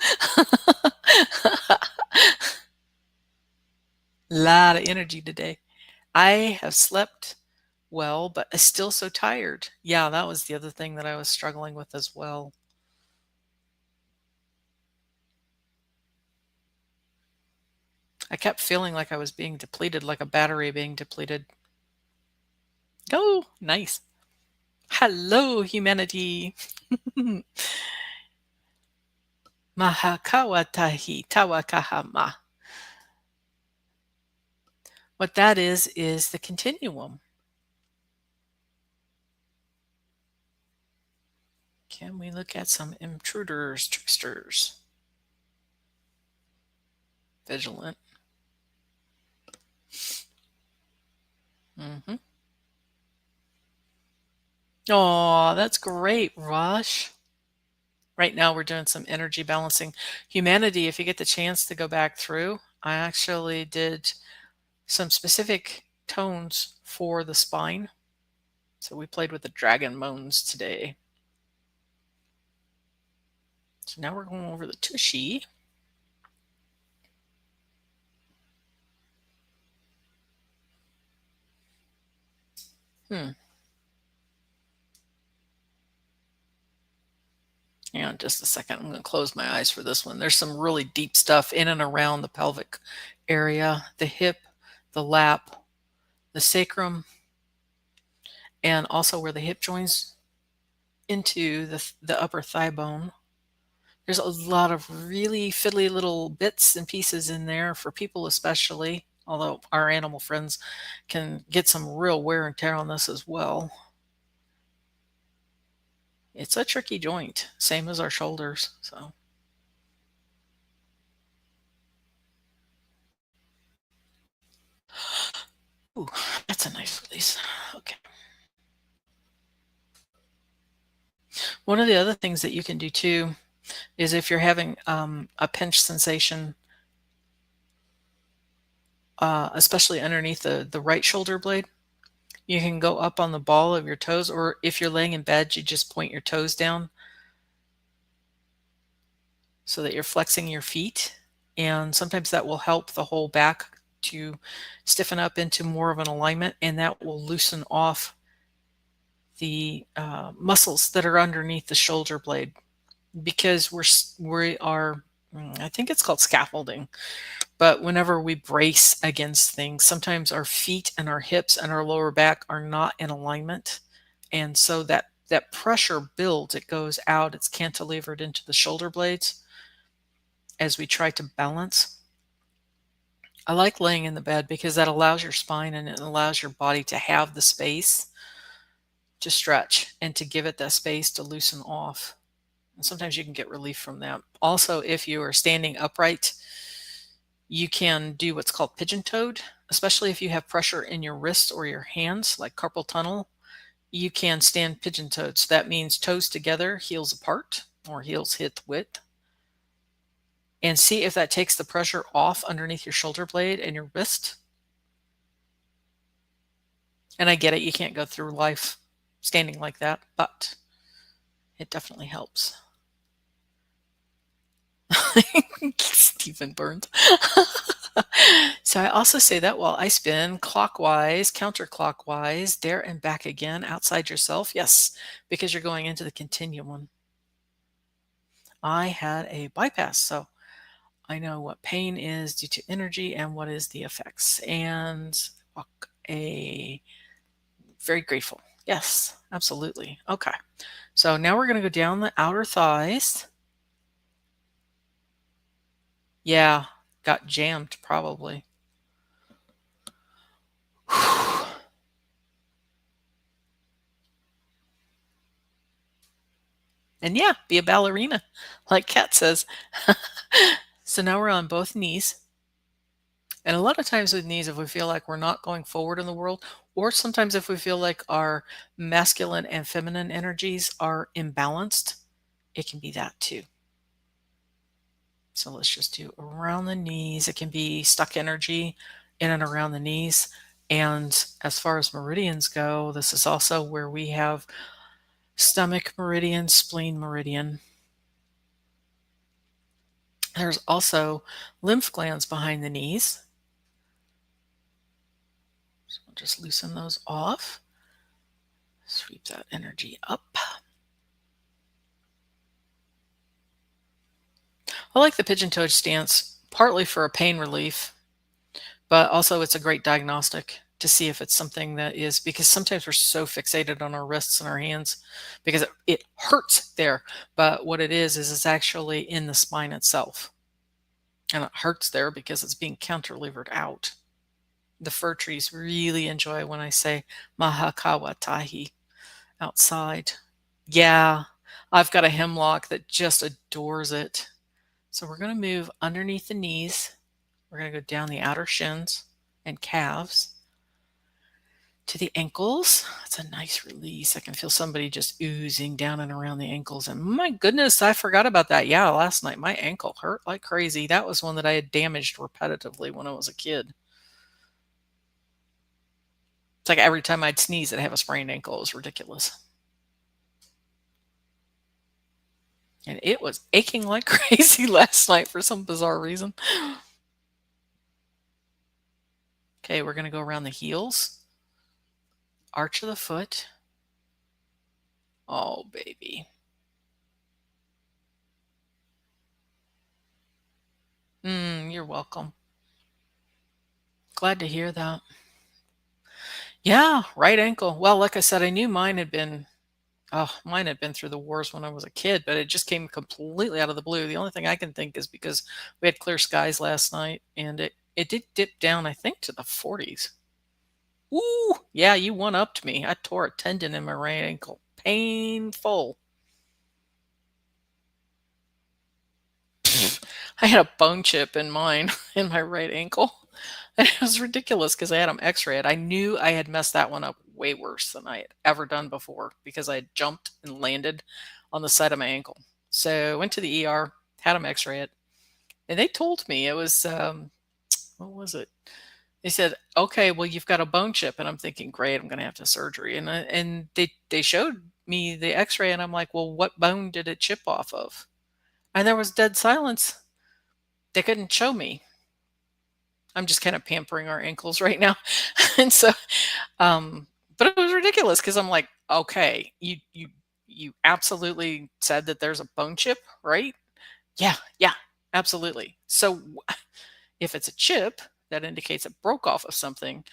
Lot of energy today. I have slept well, but I'm still so tired. Yeah, that was the other thing that I was struggling with as well. I kept feeling like I was being depleted, like a battery being depleted. Oh, nice. Hello, humanity. Mahakawatahi tawakahama. What that is the continuum. Can we look at some intruders, tricksters? Vigilant. Mm-hmm. Oh, that's great, Rush. Right now we're doing some energy balancing. Humanity, if you get the chance to go back through, I actually did some specific tones for the spine. So we played with the dragon moans today. So now we're going over the tushy. Hang on just a second. I'm going to close my eyes for this one. There's some really deep stuff in and around the pelvic area, the hip, the lap, the sacrum, and also where the hip joins into the upper thigh bone. There's a lot of really fiddly little bits and pieces in there for people especially, although our animal friends can get some real wear and tear on this as well. It's a tricky joint, same as our shoulders. So ooh, that's a nice release. Okay. One of the other things that you can do too is if you're having a pinch sensation, especially underneath the right shoulder blade, you can go up on the ball of your toes, or if you're laying in bed, you just point your toes down so that you're flexing your feet. And sometimes that will help the whole back to stiffen up into more of an alignment, and that will loosen off the muscles that are underneath the shoulder blade, because we are, I think it's called scaffolding, but whenever we brace against things, sometimes our feet and our hips and our lower back are not in alignment, and so that pressure builds, it goes out, it's cantilevered into the shoulder blades as we try to balance. I like laying in the bed because that allows your spine and it allows your body to have the space to stretch and to give it that space to loosen off. And sometimes you can get relief from that. Also, if you are standing upright, you can do what's called pigeon-toed, especially if you have pressure in your wrists or your hands, like carpal tunnel. You can stand pigeon-toed. So that means toes together, heels apart, or heels hip width. And see if that takes the pressure off underneath your shoulder blade and your wrist. And I get it, you can't go through life standing like that, but it definitely helps. Stephen Burns. So I also say that while I spin clockwise, counterclockwise, there and back again outside yourself. Yes, because you're going into the continuum. I had a bypass, so I know what pain is due to energy and what is the effects. And very grateful. Yes, absolutely. Okay. So now we're going to go down the outer thighs. Yeah, got jammed, probably. And yeah, be a ballerina, like Kat says. So now we're on both knees. And a lot of times with knees, if we feel like we're not going forward in the world, or sometimes if we feel like our masculine and feminine energies are imbalanced, it can be that too. So let's just do around the knees. It can be stuck energy in and around the knees. And as far as meridians go, this is also where we have stomach meridian, spleen meridian. There's also lymph glands behind the knees. So we'll just loosen those off. Sweep that energy up. I like the pigeon-toed stance partly for a pain relief, but also it's a great diagnostic to see if it's something that is, because sometimes we're so fixated on our wrists and our hands because it hurts there. But what it is it's actually in the spine itself. And it hurts there because it's being counterlevered out. The fir trees really enjoy when I say mahakawatahi outside. Yeah, I've got a hemlock that just adores it. So we're going to move underneath the knees. We're going to go down the outer shins and calves to the ankles. It's a nice release. I can feel somebody just oozing down and around the ankles. And my goodness, I forgot about that. Yeah, last night my ankle hurt like crazy. That was one that I had damaged repetitively when I was a kid. It's like every time I'd sneeze, I'd have a sprained ankle. It was ridiculous. And it was aching like crazy last night for some bizarre reason. Okay, we're going to go around the heels, arch of the foot. Oh, baby. You're welcome. Glad to hear that. Yeah, right ankle. Well, like I said, I knew mine had been through the wars when I was a kid, but it just came completely out of the blue. The only thing I can think is because we had clear skies last night and it did dip down, I think, to the 40s. Ooh, yeah, you one-upped me. I tore a tendon in my right ankle. Painful. I had a bone chip in mine in my right ankle. And it was ridiculous because I had them x-rayed. I knew I had messed that one up way worse than I had ever done before because I had jumped and landed on the side of my ankle. So I went to the ER, had them x-ray it, and they told me it was, what was it? They said, okay, well, you've got a bone chip. And I'm thinking, great, I'm going to have to surgery. And they showed me the x-ray and I'm like, well, what bone did it chip off of? And there was dead silence. They couldn't show me. I'm just kind of pampering our ankles right now. And so, but it was ridiculous because I'm like, okay, you absolutely said that there's a bone chip, right? Yeah, absolutely. So if it's a chip, that indicates it broke off of something.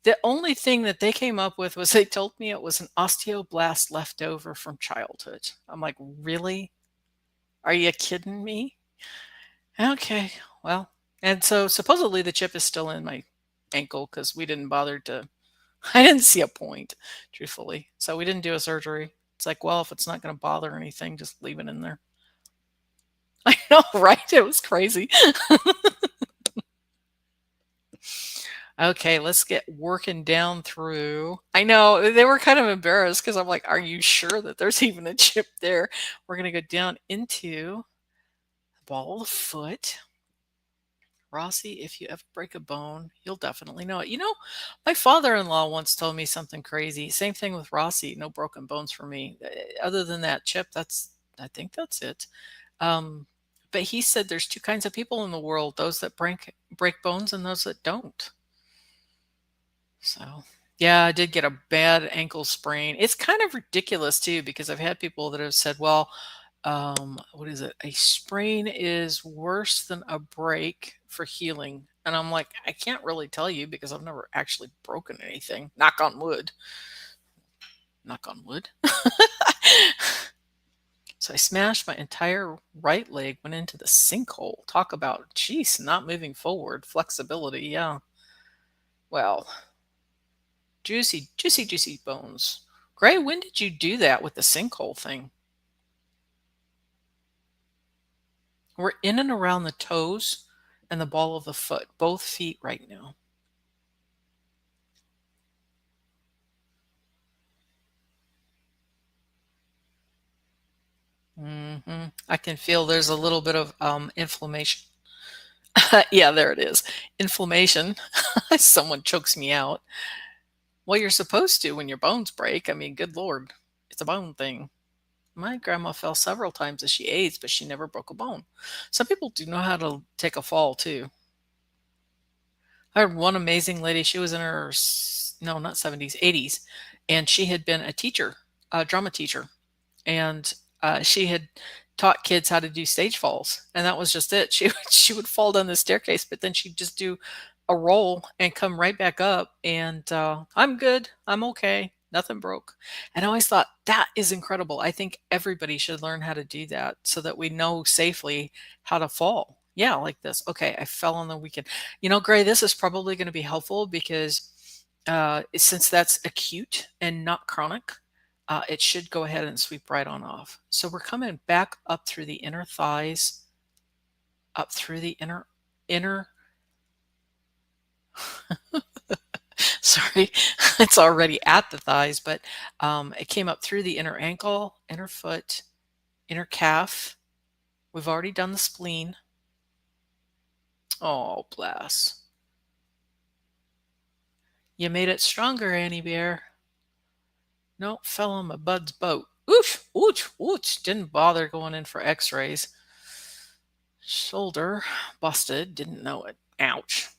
The only thing that they came up with was they told me it was an osteoblast left over from childhood. I'm like, really? Are you kidding me? Okay, well, and so supposedly the chip is still in my ankle because we didn't bother to, I didn't see a point, truthfully. So we didn't do a surgery. It's like, well, if it's not going to bother anything, just leave it in there. I know, right? It was crazy. Okay, let's get working down through. I know they were kind of embarrassed because I'm like, are you sure that there's even a chip there? We're going to go down into the ball of the foot. Rossi, if you ever break a bone, you'll definitely know it. You know, my father-in-law once told me something crazy. Same thing with Rossi, no broken bones for me. Other than that chip, I think that's it. Um, but he said there's two kinds of people in the world, those that break bones and those that don't. So, yeah, I did get a bad ankle sprain. It's kind of ridiculous too because I've had people that have said, well, what is it? A sprain is worse than a break for healing. And I'm like, I can't really tell you because I've never actually broken anything. Knock on wood. Knock on wood. So So I smashed my entire right leg, went into the sinkhole. Talk about, geez, not moving forward. Flexibility, yeah. Well, juicy, juicy, juicy bones. Gray, when did you do that with the sinkhole thing? We're in and around the toes and the ball of the foot, both feet right now. I can feel there's a little bit of inflammation. Yeah, there it is. Inflammation. Someone chokes me out. Well, you're supposed to when your bones break. I mean, good Lord, it's a bone thing. My grandma fell several times as she aged, but she never broke a bone. Some people do know how to take a fall too. I had one amazing lady. She was in her, no, not 70s, 80s, and she had been a teacher, a drama teacher, and she had taught kids how to do stage falls, and that was just it. She would fall down the staircase, but then she'd just do a roll and come right back up, and I'm good, I'm okay, nothing broke. And I always thought that is incredible. I think everybody should learn how to do that so that we know safely how to fall. Yeah, like this. Okay, I fell on the weekend. You know, Gray, this is probably going to be helpful because since that's acute and not chronic, it should go ahead and sweep right on off. So we're coming back up through the inner thighs, up through the inner, sorry, it's already at the thighs, but it came up through the inner ankle, inner foot, inner calf. We've already done the spleen. Oh, bless. You made it stronger, Annie Bear. Nope, fell on my bud's boat. Oof, ooch, ooch. Didn't bother going in for x-rays. Shoulder busted, didn't know it. Ouch.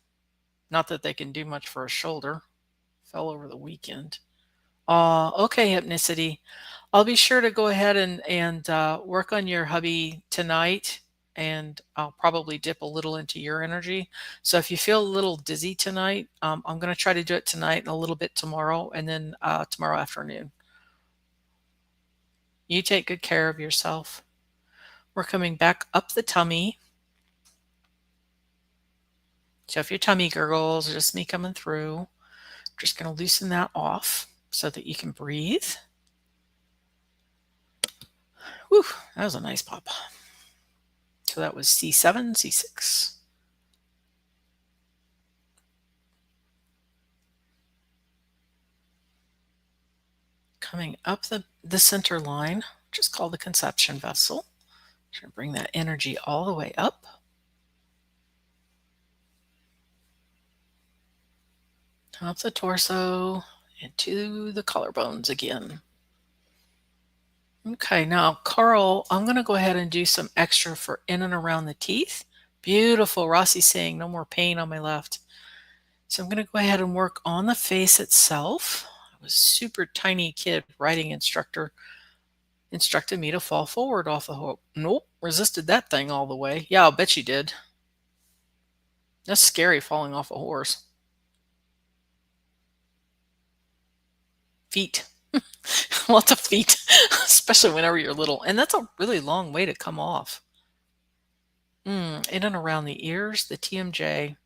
Not that they can do much for a shoulder. Fell over the weekend. Okay, Hypnicity. I'll be sure to go ahead and work on your hubby tonight, and I'll probably dip a little into your energy. So if you feel a little dizzy tonight, I'm going to try to do it tonight and a little bit tomorrow, and then tomorrow afternoon. You take good care of yourself. We're coming back up the tummy. So if your tummy gurgles, just me coming through, just going to loosen that off so that you can breathe. Whew, that was a nice pop. So that was C7, C6. Coming up the center line, which is called the conception vessel. Try to bring that energy all the way up. Up the torso into the collarbones again. Okay, now, Carl, I'm going to go ahead and do some extra for in and around the teeth. Beautiful. Rossi's saying no more pain on my left. So I'm going to go ahead and work on the face itself. I was a super tiny kid. Writing instructor instructed me to fall forward off the hook. Nope, resisted that thing all the way. Yeah, I'll bet you did. That's scary, falling off a horse. Feet. Lots of feet, especially whenever you're little. And that's a really long way to come off. In and around the ears, the TMJ.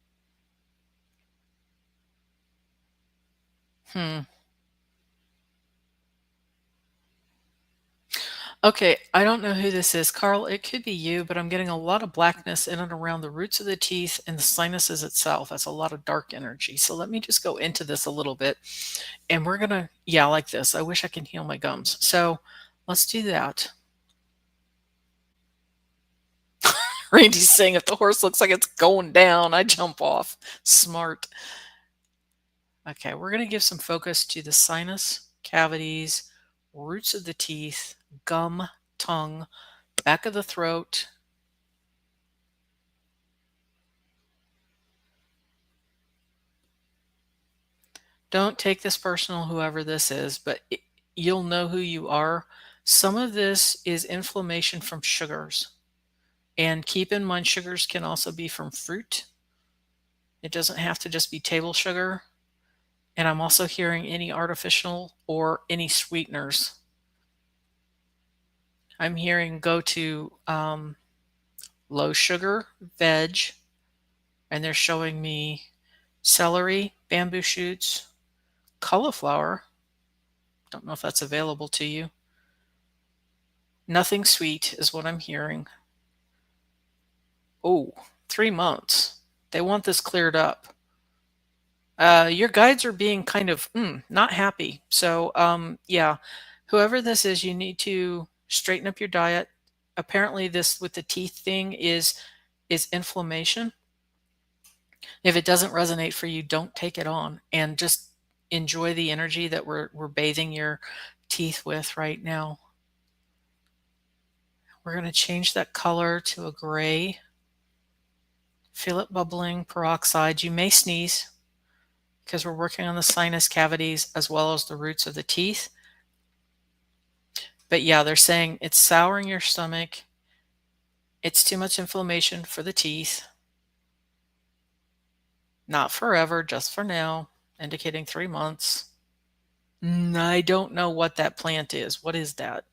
Okay, I don't know who this is. Carl, it could be you, but I'm getting a lot of blackness in and around the roots of the teeth and the sinuses itself. That's a lot of dark energy. So let me just go into this a little bit. And we're going to, yeah, like this. I wish I can heal my gums. So let's do that. Randy's saying if the horse looks like it's going down, I jump off. Smart. Okay, we're going to give some focus to the sinus, cavities, roots of the teeth, gum, tongue, back of the throat. Don't take this personal, whoever this is, but you'll know who you are. Some of this is inflammation from sugars. And keep in mind, sugars can also be from fruit. It doesn't have to just be table sugar. And I'm also hearing any artificial or any sweeteners. I'm hearing go to low sugar veg, and they're showing me celery, bamboo shoots, cauliflower. Don't know if that's available to you. Nothing sweet is what I'm hearing. Oh, 3 months. They want this cleared up. Your guides are being kind of not happy. So, yeah, whoever this is, you need to straighten up your diet. Apparently, this with the teeth thing is inflammation. If it doesn't resonate for you, don't take it on, and just enjoy the energy that we're bathing your teeth with right now. We're going to change that color to a gray. Feel it bubbling, peroxide. You may sneeze because we're working on the sinus cavities as well as the roots of the teeth. But yeah, they're saying it's souring your stomach. It's too much inflammation for the teeth. Not forever, just for now, indicating 3 months. I don't know what that plant is. What is that?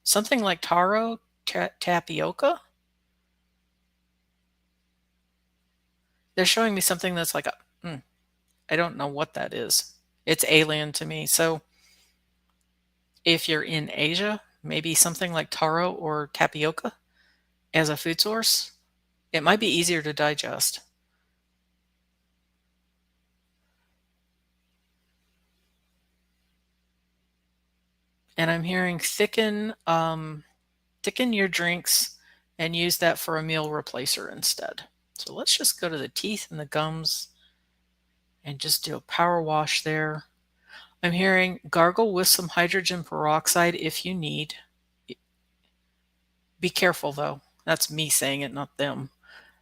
Something like taro, tapioca? They're showing me something that's like I don't know what that is. It's alien to me. So if you're in Asia, maybe something like taro or tapioca as a food source, it might be easier to digest. And I'm hearing thicken your drinks and use that for a meal replacer instead. So let's just go to the teeth and the gums and just do a power wash there. I'm hearing gargle with some hydrogen peroxide if you need. Be careful though. That's me saying it, not them.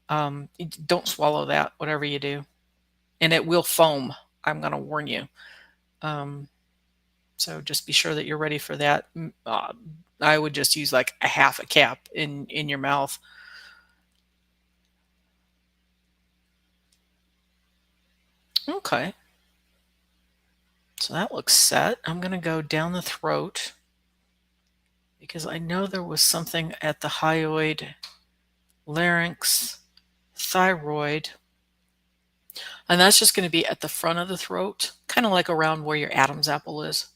Don't swallow that, whatever you do. And it will foam. I'm going to warn you. So just be sure that you're ready for that. I would just use like a half a cap in your mouth. Okay. So that looks set. I'm going to go down the throat because I know there was something at the hyoid, larynx, thyroid, and that's just going to be at the front of the throat, kind of like around where your Adam's apple is.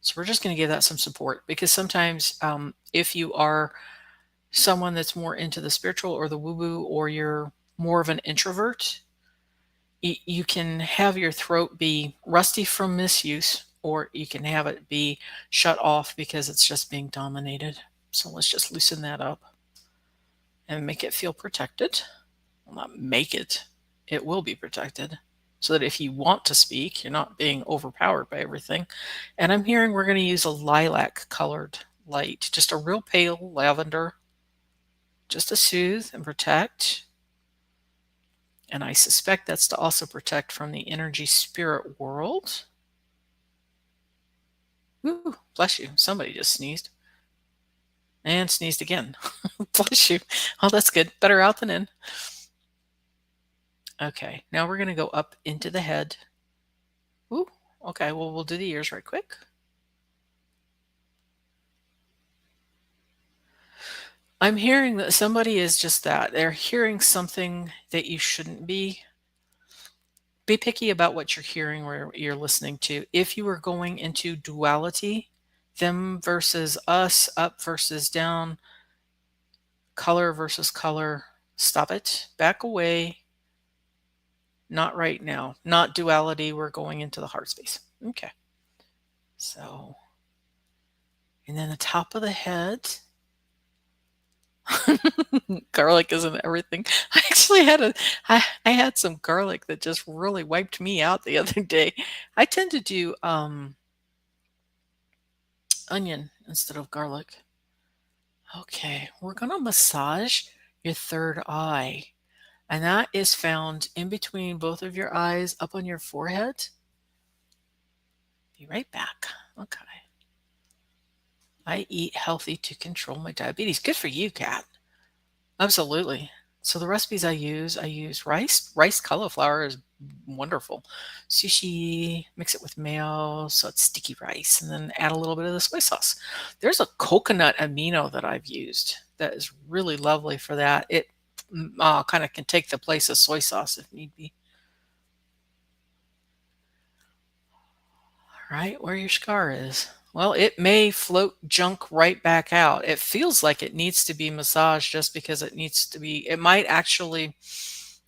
So we're just going to give that some support because sometimes if you are someone that's more into the spiritual or the woo-woo, or you're more of an introvert, you can have your throat be rusty from misuse, or you can have it be shut off because it's just being dominated. So let's just loosen that up and make it feel protected. Well, not make it, it will be protected. So that if you want to speak, you're not being overpowered by everything. And I'm hearing we're going to use a lilac colored light, just a real pale lavender, just to soothe and protect. And I suspect that's to also protect from the energy spirit world. Ooh, bless you. Somebody just sneezed. And sneezed again. Bless you. Oh, that's good. Better out than in. Okay, now we're going to go up into the head. Ooh, okay, well, we'll do the ears right quick. I'm hearing that somebody is just that. They're hearing something that you shouldn't be. Be picky about what you're hearing or you're listening to. If you are going into duality, them versus us, up versus down, color versus color, stop it. Back away. Not right now. Not duality. We're going into the heart space. Okay. So, and then the top of the head. Garlic isn't everything. I actually I had some garlic that just really wiped me out the other day. I tend to do onion instead of garlic. Okay, we're gonna massage your third eye, and that is found in between both of your eyes, up on your forehead. Be right back. Okay. I eat healthy to control my diabetes. Good for you, Kat. Absolutely. So the recipes I use rice. Rice cauliflower is wonderful. Sushi, mix it with mayo so it's sticky rice, and then add a little bit of the soy sauce. There's a coconut amino that I've used that is really lovely for that. It kind of can take the place of soy sauce if need be. Right where your scar is. Well, it may float junk right back out. It feels like it needs to be massaged just because it needs to be. It might actually,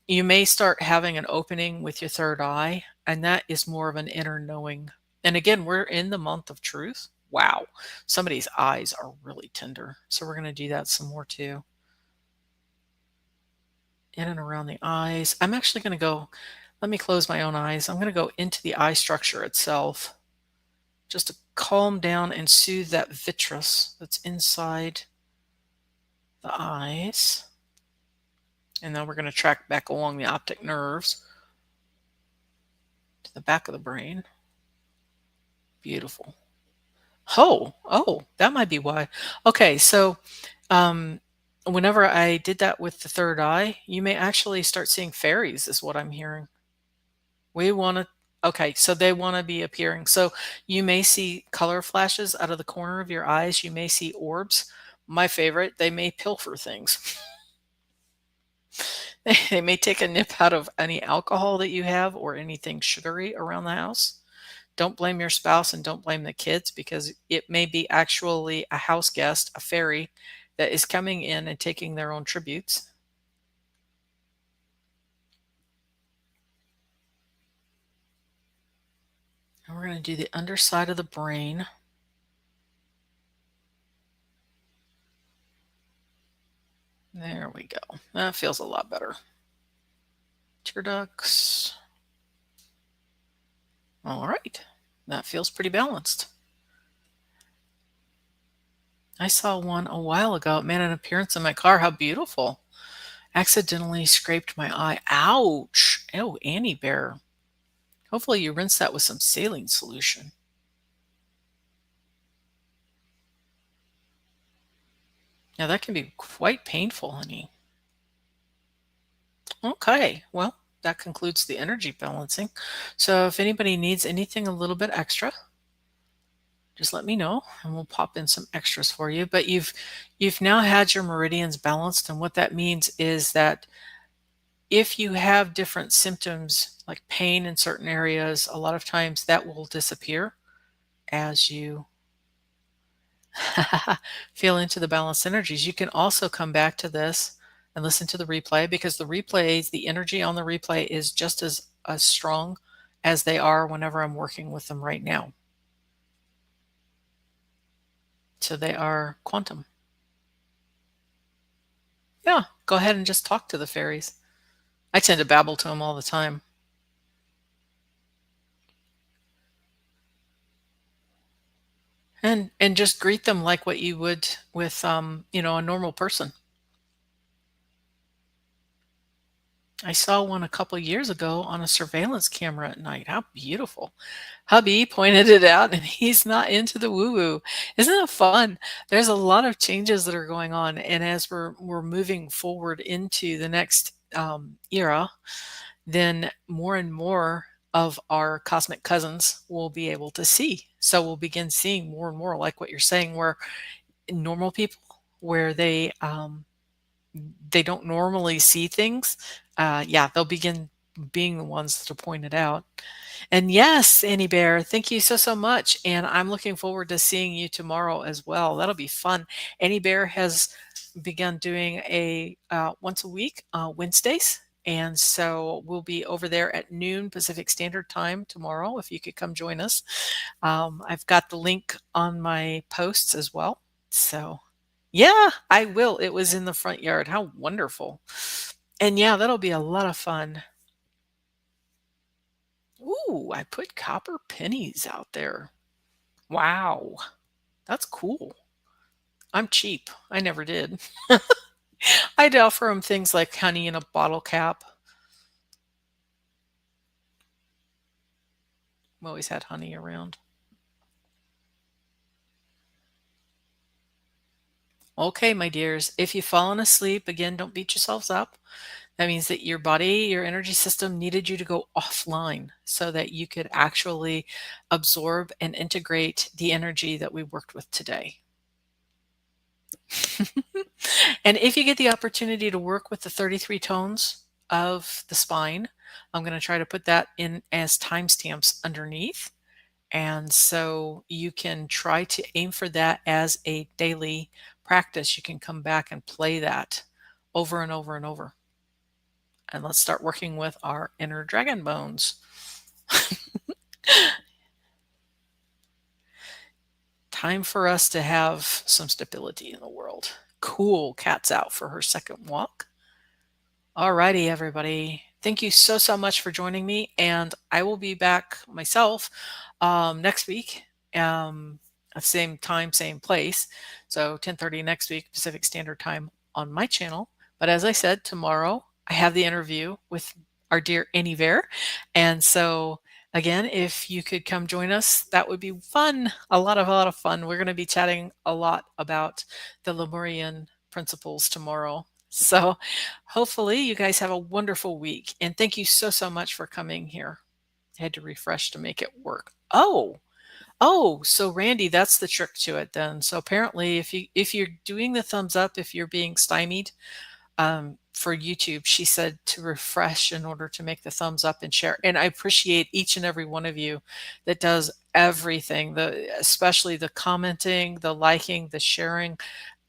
you may start having an opening with your third eye, and that is more of an inner knowing. And again, we're in the month of truth. Wow. Somebody's eyes are really tender. So we're going to do that some more too. In and around the eyes. I'm actually going to go, let me close my own eyes. I'm going to go into the eye structure itself, just to calm down and soothe that vitreous that's inside the eyes. And then we're going to track back along the optic nerves to the back of the brain. Beautiful. Oh, that might be why. Okay, so um, whenever I did that with the third eye, you may actually start seeing fairies, is what I'm hearing. We want to, okay, so they want to be appearing. So you may see color flashes out of the corner of your eyes. You may see orbs. My favorite, they may pilfer things. They may take a nip out of any alcohol that you have or anything sugary around the house. Don't blame your spouse and don't blame the kids, because it may be actually a house guest, a fairy, that is coming in and taking their own tributes. And we're going to do the underside of the brain. There we go. That feels a lot better. Tear ducts. All right. That feels pretty balanced. I saw one a while ago. It made an appearance in my car. How beautiful. Accidentally scraped my eye. Ouch. Oh, Annie Bear. Hopefully you rinse that with some saline solution. Now that can be quite painful, honey. Okay, well, that concludes the energy balancing. So if anybody needs anything a little bit extra, just let me know and we'll pop in some extras for you. But you've now had your meridians balanced, and what that means is that if you have different symptoms like pain in certain areas, a lot of times that will disappear as you feel into the balanced energies. You can also come back to this and listen to the replay, because the replays, the energy on the replay is just as strong as they are whenever I'm working with them right now. So they are quantum. Yeah, go ahead and just talk to the fairies. I tend to babble to them all the time. And just greet them like what you would with a normal person. I saw one a couple years ago on a surveillance camera at night. How beautiful. Hubby pointed it out and he's not into the woo-woo. Isn't it fun? There's a lot of changes that are going on. And as we're moving forward into the next era, then more and more of our cosmic cousins will be able to see. So we'll begin seeing more and more, like what you're saying, where normal people, where they don't normally see things, yeah, they'll begin being the ones to point it out. And yes, Annie Bear, thank you so much. And I'm looking forward to seeing you tomorrow as well. That'll be fun. Annie Bear has begun doing a once a week, Wednesdays. And so we'll be over there at noon Pacific Standard Time tomorrow, if you could come join us. I've got the link on my posts as well. So yeah, I will. It was in the front yard. How wonderful. And yeah, that'll be a lot of fun. Ooh, I put copper pennies out there. Wow, that's cool. I'm cheap. I never did. I'd offer them things like honey in a bottle cap. We always had honey around. Okay, my dears, if you've fallen asleep, again, don't beat yourselves up. That means that your body, your energy system needed you to go offline so that you could actually absorb and integrate the energy that we worked with today. And if you get the opportunity to work with the 33 tones of the spine, I'm going to try to put that in as timestamps underneath. And so you can try to aim for that as a daily practice. You can come back and play that over and over and over. And let's start working with our inner dragon bones. Time for us to have some stability in the world. Cool, cat's out for her second walk. Alrighty, everybody. Thank you so much for joining me. And I will be back myself next week. Same time, same place. So 10:30 next week, Pacific Standard Time on my channel. But as I said, tomorrow I have the interview with our dear Annie Bear. And so again, if you could come join us, that would be fun. A lot of fun. We're going to be chatting a lot about the Lemurian principles tomorrow. So hopefully you guys have a wonderful week. And thank you so much for coming here. I had to refresh to make it work. Oh, so Randy, that's the trick to it then. So apparently if you're doing the thumbs up, if you're being stymied for YouTube, she said to refresh in order to make the thumbs up and share. And I appreciate each and every one of you that does everything, especially the commenting, the liking, the sharing.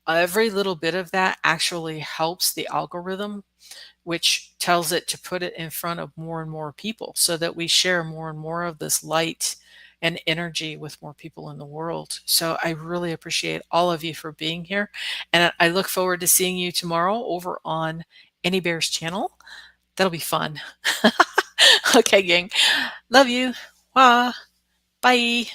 Every little bit of that actually helps the algorithm, which tells it to put it in front of more and more people so that we share more and more of this light and energy with more people in the world. So I really appreciate all of you for being here. And I look forward to seeing you tomorrow over on Annie Bear's channel. That'll be fun. Okay, gang. Love you. Bye.